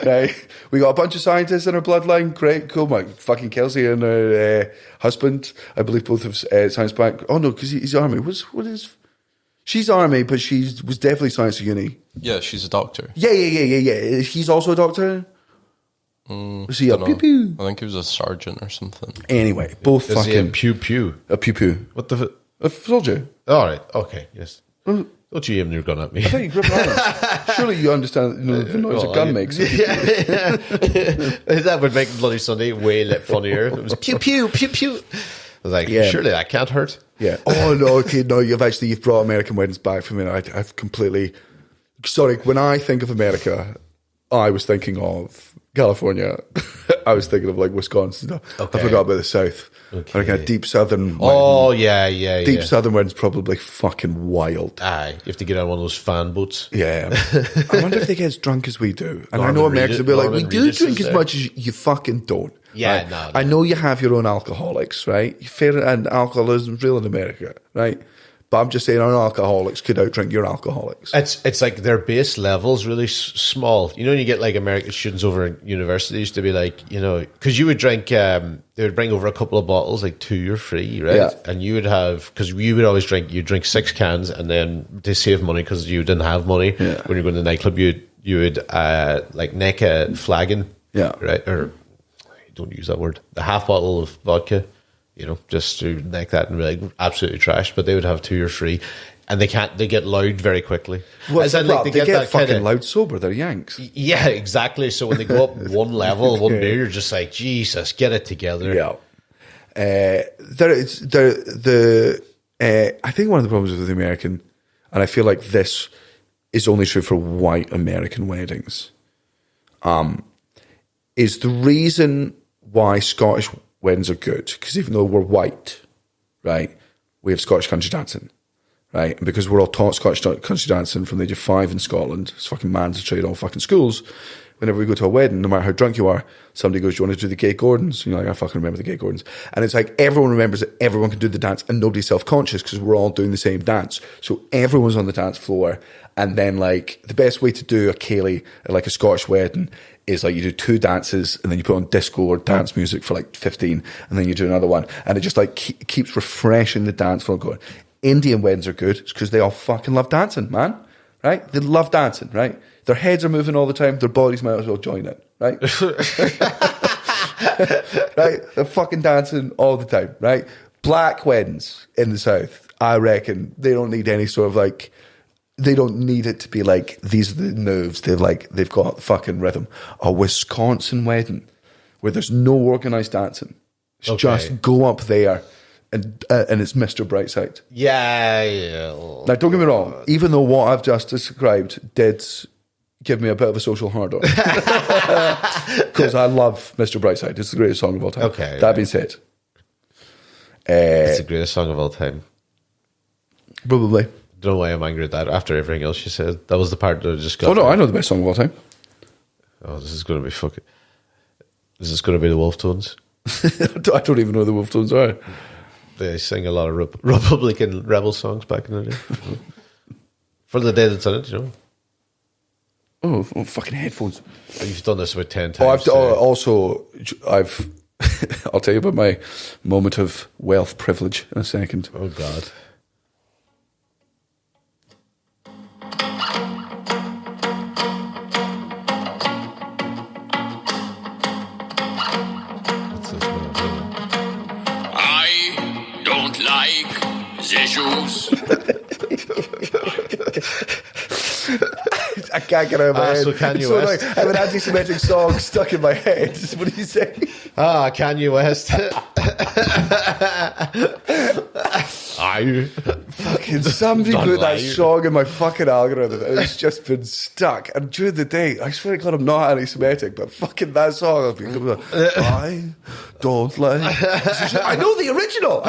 Right? We got a bunch of scientists in our bloodline. Great, cool. My fucking Kelsey and her husband, I believe both have science back. Oh no, because he's army. What is? She's army, but she was definitely science at uni. Yeah, she's a doctor. Yeah. He's also a doctor. Was he a pew pew? I think he was a sergeant or something. Anyway, both Is fucking he a pew pew. A pew pew. What the? A soldier. All right. Okay. Yes. Don't you aim your gun at me? I thought you grew up in Ireland. Surely you understand the noise a gun makes. That would make Bloody Sunday way funnier. It was pew pew pew pew. I was like, surely that can't hurt. Yeah. Oh no. Okay. No. You've brought American weddings back for me. I've completely. Sorry. When I think of America, I was thinking of California. I was thinking of like Wisconsin. Okay. I forgot about the South. Okay. Like a deep Southern. Oh yeah. Deep Southern weddings probably fucking wild. Aye, you have to get on one of those fan boats. Yeah. I wonder if they get as drunk as we do. And I know Americans will be like, we do drink as much as you fucking don't. Yeah, right? no. I know you have your own alcoholics, right? Fair, and alcoholism's real in America, right? But I'm just saying our alcoholics could outdrink your alcoholics. It's like their base level's really small. You know, when you get like American students over at universities to be like, you know, because you would drink, they would bring over a couple of bottles, like 2 or 3, right? Yeah. And you would have, because you would always you'd drink 6 cans, and then to save money, because you didn't have money, when you're going to the nightclub, you would like neck a flagon, right? Or don't use that word, the half bottle of vodka, you know, just to neck that and be like absolutely trash. But they would have 2 or 3, and they get loud very quickly. What's the problem? They get fucking loud sober. They're Yanks. Yeah, exactly. So when they go up one level, one beer, you're just like, Jesus, get it together. Yeah. I think one of the problems with the American, and I feel like this is only true for white American weddings, is the reason why Scottish weddings are good, because even though we're white, right, we have Scottish country dancing, right? And because we're all taught Scottish country dancing from the age of 5 in Scotland, it's fucking mandatory in all fucking schools. Whenever we go to a wedding, no matter how drunk you are, somebody goes, do you want to do the Gay Gordons? And you're like, I fucking remember the Gay Gordons. And it's like everyone remembers that everyone can do the dance and nobody's self-conscious because we're all doing the same dance. So everyone's on the dance floor. And then like the best way to do a ceilidh at like a Scottish wedding is like you do 2 dances and then you put on disco or dance music for like 15 and then you do another one. And it just like keeps refreshing the dance floor going. Indian weddings are good because they all fucking love dancing, man. Right? They love dancing, right? Their heads are moving all the time. Their bodies might as well join it, right? Right? They're fucking dancing all the time, right? Black weddings in the South, I reckon they don't need any sort of like, they don't need it to be like, these are the moves. They've got fucking rhythm. A Wisconsin wedding where there's no organized dancing. It's just go up there and it's Mr. Brightside. Yeah. Now, don't get me wrong. Even though what I've just described did give me a bit of a social hard-on. Because I love Mr. Brightside. It's the greatest song of all time. Okay. That being said. It's the greatest song of all time. Probably. Don't know why I'm angry at that after everything else you said. That was the part that I just got. Oh no, I know the best song of all time. Oh, this is going to be fucking. Is this going to be the Wolf Tones? I don't even know who the Wolf Tones are. They sing a lot of Republican rebel songs back in the day. For the day that's in it, you know. Oh, fucking headphones. You've done this about 10 Oh, times. I've I'll tell you about my moment of wealth privilege in a second. Oh, God. What's this man doing? I don't like the shoes. I can't get out of my head. So Kanye It's so West. annoying. I have an anti-Semitic song stuck in my head. What do you say? Kanye West. I Fucking somebody Don't put that lie. song in my fucking algorithm. It's just been stuck. And during the day, I swear to God, I'm not anti-Semitic, but fucking that song, I've been like, I don't like. I know the original.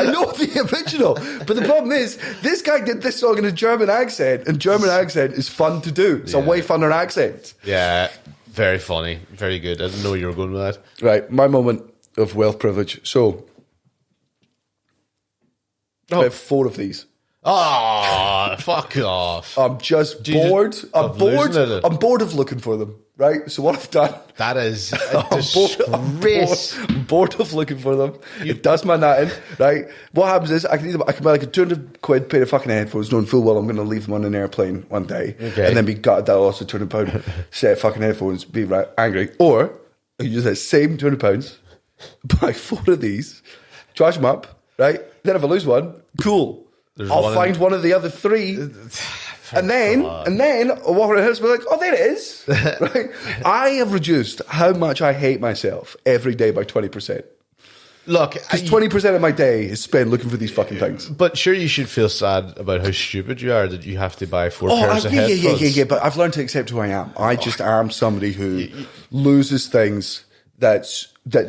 But the problem is, this guy did this song in a German accent, and German accent is fun to do. It's a way funner accent. Yeah, very funny. Very good. I didn't know you were going with that. Right, my moment of wealth privilege. So, I have 4 of these. Oh, fuck off. I'm just Jesus, bored. I'm of bored. losing it. I'm bored of looking for them. Right. So what I've done. That is a I'm disgrace. bored of looking for them. It does my nutting. Right. What happens is I can buy like a £200 pair of fucking headphones, knowing full well I'm going to leave them on an airplane one day, Okay. and then be gutted that I'll also £200 set of fucking headphones, be right angry, or I can use that same £200, buy 4 of these, charge them up. Right. Then if I lose one, cool. I'll find one of the other 3. And then I'll walk around the house and be like, oh, there it is. Right? I have reduced how much I hate myself every day by 20%. Look, Because 20% of my day is spent looking for these fucking things. but sure you should feel sad about how stupid you are that you have to buy 4 pairs of headphones. Yeah. But I've learned to accept who I am. I just am somebody who loses things that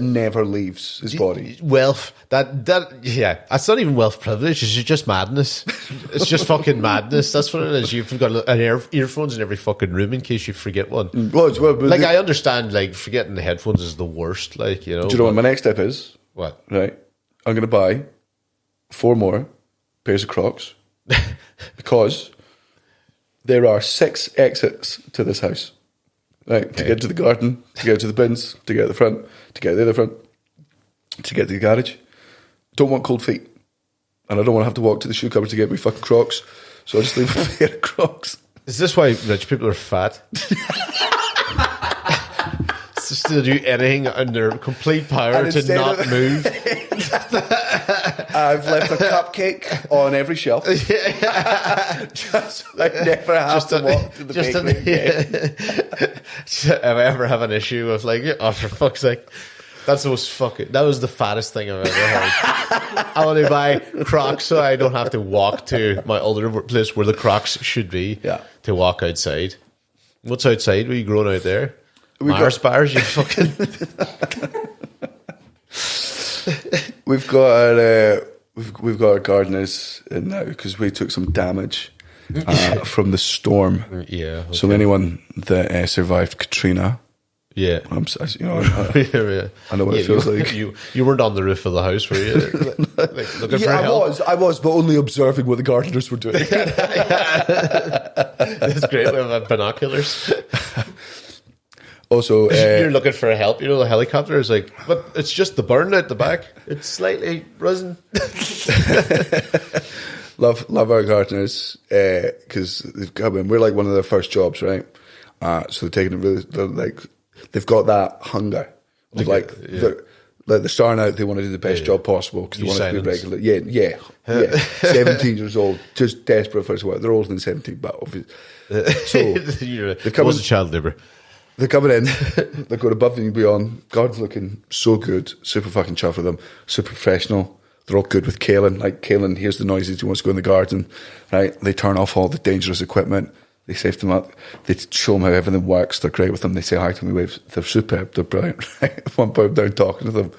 never leaves his body. Wealth, that's not even wealth privilege. It's just madness. It's just fucking madness. That's what it is. You've got earphones in every fucking room in case you forget one. Well, Like, I understand, like, forgetting the headphones is the worst, like, you know. do you know what my next step is? What? Right. I'm going to buy 4 more pairs of Crocs because there are 6 exits to this house. Right, to get to the garden, to get to the bins, to get to the front, to get to the other front, to get to the garage. Don't want cold feet. And I don't want to have to walk to the shoe cupboard to get me fucking Crocs. So I just leave a pair of Crocs. Is this why rich people are fat? It's just to do anything under complete power And to instead not of- move. I've left a cupcake on every shelf. Just so I never have to walk to the bakery again. If I ever have an issue with, like, oh, for fuck's sake. That was the fattest thing I've ever heard. I want to buy Crocs so I don't have to walk to my other place where the Crocs should be to walk outside. What's outside? What are you growing out there? Mars bars, you fucking... We've got our gardeners in now because we took some damage from the storm. Yeah. Okay. So anyone that survived Katrina, Yeah. I know what it Yeah, feels like. You weren't on the roof of the house, were you? Like, looking for Yeah, help? I was, but only observing what the gardeners were doing. It's great. We have binoculars. Also, You're looking for help. You know, the helicopter is like, but it's just the burn out the back. It's slightly risen. love our gardeners because they've come in. We're like one of their first jobs, right? So they're taking it really. They've got that hunger of they're starting out. They want to do the best job possible because they want to be regular. Yeah. 17 years old, just desperate for his work. They're older than 17, but obviously. So It was a child labour. they're coming in. They're going above and beyond. Garden's looking so good. Super fucking chuffed with them. Super professional. They're all good with Caelan. Like, Caelan hears the noises. He wants to go in the garden. Right? They turn off all the dangerous equipment. They safe them up. They show them how everything works. They're great with them. They say hi to me. Wave. They're superb. They're brilliant. Right? At one point, I'm down talking to them.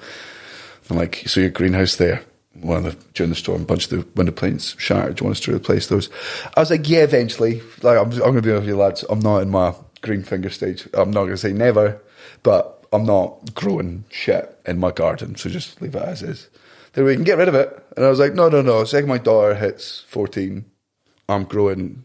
I'm like, so your greenhouse there. during the storm, a bunch of the window panes shattered. Do you want us to replace those? I was like, yeah, eventually. Like, I'm going to be honest with you, lads. I'm not in my green finger stage. I'm not going to say never, but I'm not growing shit in my garden. So just leave it as is. Then we can get rid of it. And I was like, no. Second my daughter hits 14, I'm growing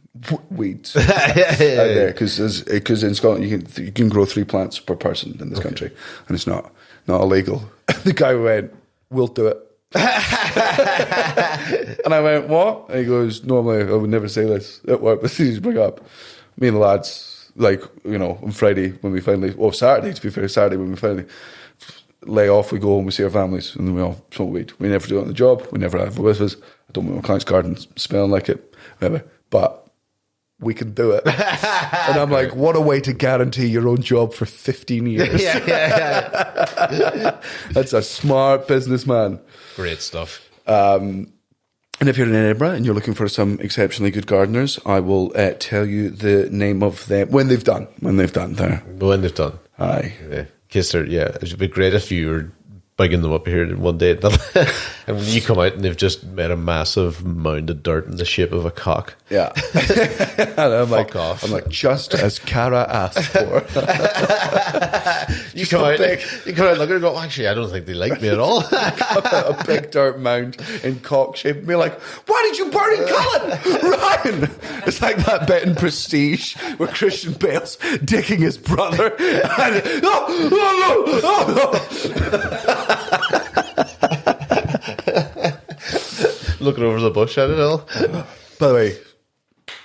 weeds out there because in Scotland you can grow 3 plants per person in this country, and it's not illegal. The guy went, "We'll do it." And I went, "What?" And he goes, "Normally I would never say this at work, but please bring up me and the lads, like, on Friday when we finally, Saturday to be fair, Saturday when we finally lay off, we go home, we see our families, and then we all smoke weed. We never do it on the job, we never have it with us. I don't want my client's garden smelling like it, whatever, but we can do it." And I'm like, what a way to guarantee your own job for 15 years. That's a smart businessman. Great stuff. And if you're in Edinburgh and you're looking for some exceptionally good gardeners, I will tell you the name of them when they've done there. When they've done. Aye. Yeah. It would be great if you were bigging them up here in one day, and when you come out and they've just made a massive mound of dirt in the shape of a cock. Yeah. And I'm Fuck off. I'm like, just as Cara asked for. You come out, look at it and go, actually, I don't think they like me at all. A big dirt mound in cock shape and be like, why did you burn in Cullen? Ryan! It's like that bit in Prestige where Christian Bale's dicking his brother. And, Looking over the bush at it all. By the way,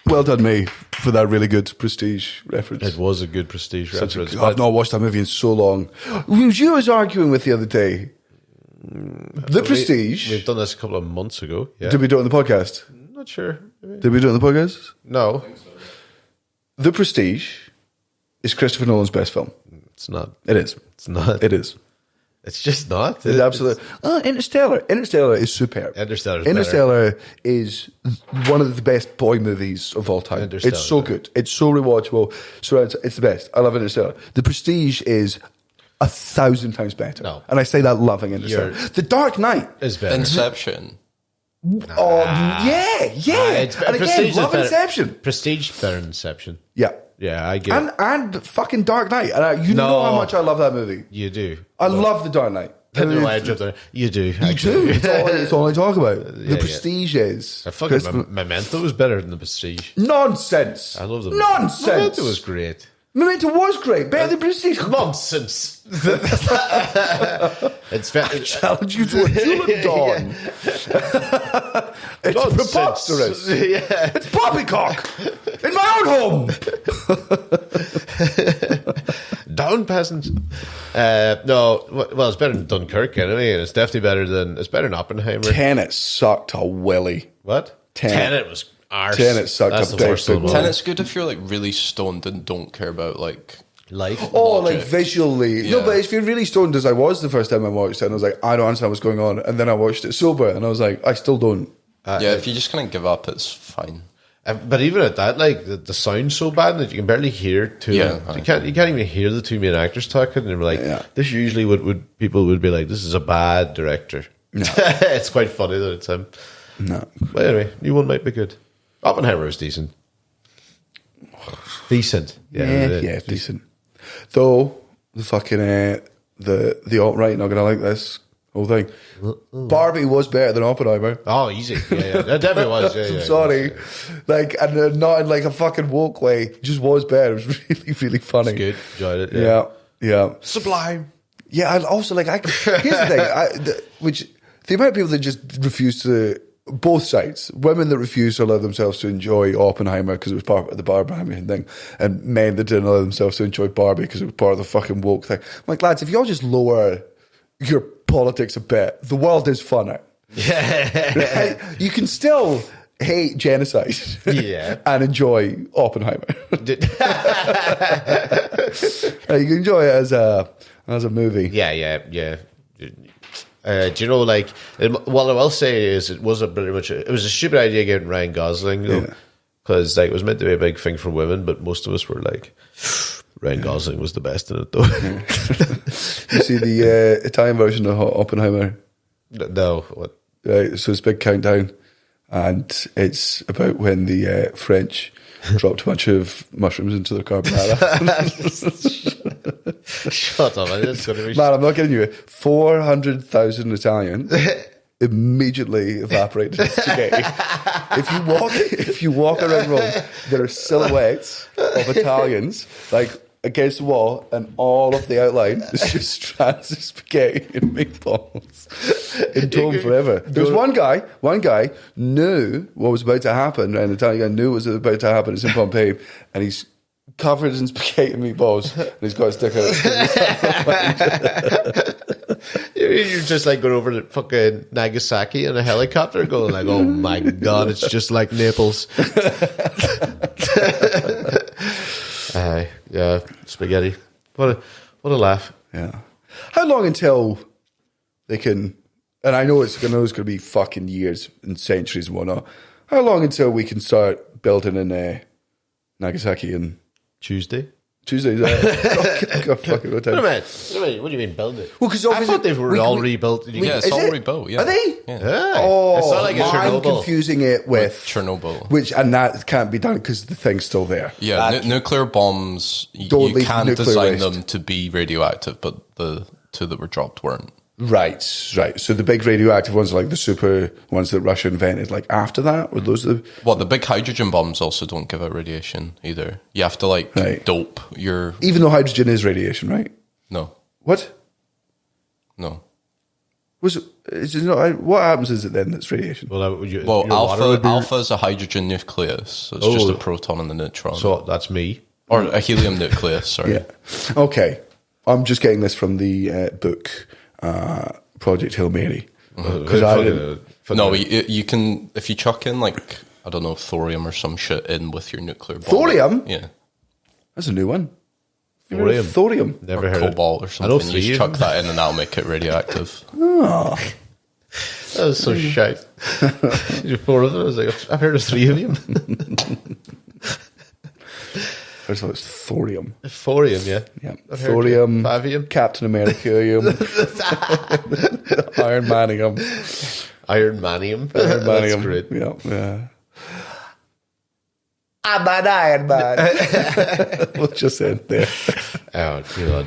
well done me for that really good Prestige reference. It was a good Prestige reference. I've not watched that movie in so long. You was arguing with the other day. The Prestige. We've done this a couple of months ago. Yeah. Did we do it on the podcast? Not sure. Maybe. Did we do it on the podcast? No. The Prestige is Christopher Nolan's best film. It's not. It is. It's not. It is. It's just not. It's absolutely. Interstellar. Interstellar is superb. Interstellar is one of the best boy movies of all time. It's so good. It's so rewatchable. So it's the best. I love Interstellar. The Prestige is 1,000 times better. No. And I say that loving Interstellar. The Dark Knight is better. Inception. Yeah. And again, love Inception. Prestige better than Inception. Yeah. Yeah, I get it. And fucking Dark Knight. And you know how much I love that movie. You do. I love The Dark Knight. I don't know why I jumped there. You do. You do. It's all I talk about. The Prestige is. Fucking Memento was better than The Prestige. Nonsense. I love the Nonsense. Memento was great. Memento was great. Better than Prestige. Nonsense. It's I challenge you to a tulip dawn. It's Nonsense. preposterous. Yeah. It's poppycock in my own home. Down peasants. No, well, it's better than Dunkirk anyway, and it's definitely it's better than Oppenheimer. Tenet sucked a willy. What? Tenet was arse. Tenet sucked That's a the worst big one. Tenet's good if you're like really stoned and don't care about like Life. Oh, logic. like visually. No, Yeah. but if you're really stoned as I was the first time I watched it, and I was like, I don't understand what's going on. And then I watched it sober, and I was like, I still don't. yeah, if you just kind of give up, it's fine. But even at that, like the sound's so bad that you can barely hear Yeah, you can't even hear the two main actors talking. And they're like, this usually would people would be like, this is a bad director. No. It's quite funny that it's him. No. But anyway, new one might be good. Oppenheimer was decent. Decent. Yeah, decent. Though the fucking the alt-right not gonna like this whole thing. Barbie was better than Oppenheimer. Oh, easy. Yeah. That definitely was. Yeah, I'm sorry. Like, and not in like a fucking woke way. It just was better. It was really, really funny. It's good. Enjoyed it. Yeah. Sublime. Yeah, and also like here's the thing, the amount of people that just refuse to, both sides, women that refuse to allow themselves to enjoy Oppenheimer because it was part of the Barbenheimer thing, and men that didn't allow themselves to enjoy Barbie because it was part of the fucking woke thing. I'm like, lads, if y'all just lower your politics a bit, the world is funner. Yeah. Right? You can still hate genocide and enjoy Oppenheimer. You can enjoy it as a movie. Yeah. Do you know, like, what I will say is it was it was a stupid idea getting Ryan Gosling, because like it was meant to be a big thing for women, but most of us were like, Ryan Gosling was the best in it, though. You see the Italian version of Oppenheimer? No, what? Right, so it's a big countdown, and it's about when the French dropped a bunch of mushrooms into their carbonara. Shut up! It's going to be. Man, I'm not kidding you. 400,000 Italians immediately evaporated in spaghetti. If you walk around Rome, there are silhouettes of Italians like against the wall, and all of the outline is just strands of spaghetti and meatballs in tone forever. There was one guy knew what was about to happen, and an Italian guy knew what was about to happen. It's in Pompeii, and he's covered in spaghetti and meatballs, and he's got a stick out. You're just like going over to fucking Nagasaki in a helicopter, going like, "Oh my god, it's just like Naples." Yeah, spaghetti. What a laugh. Yeah. How long until they can? And I know it's going to be fucking years and centuries and whatnot. How long until we can start building in Nagasaki and Tuesday? Tuesday? God, fucking what time? Wait a minute. What do you mean build it? Well, because I thought they were all rebuilt. Yeah, it's all rebuilt. Yeah. Are they? Yeah. Oh, It's not like it's I'm Chernobyl. confusing it with Chernobyl. and that can't be done because the thing's still there. Yeah, nuclear bombs, Don't you leave can nuclear design waste. them to be radioactive, but the two that were dropped weren't. Right. So the big radioactive ones, like the super ones that Russia invented, like after that, were those the? Well, the big hydrogen bombs also don't give out radiation either. You have to Right. dope your... Even though hydrogen is radiation, right? No. What? No. What happens is it then that's radiation? Well, your water would be- alpha is a hydrogen nucleus. So it's just a proton and a neutron. So that's me. Or a helium nucleus, sorry. Yeah. Okay. I'm just getting this from the book Project Hail Mary. Because I didn't. No, you can, if you chuck in I don't know, thorium or some shit in with your nuclear bomb. Thorium? Yeah. That's a new one. You ever heard of Thorium. Never Or heard cobalt or I know something. You three just of chuck that in and that'll make it radioactive. Oh. That was so shite. There's 4 of them. I was like, I've heard of 3 of them. First of all, it's thorium. Thorium, yeah. Yeah. I've heard Thorium. Favium. Captain America-ium. Iron Manium. Iron Manium. Iron That's Manium. great. Yeah. I'm an Iron Man. We'll just end there. Oh, God.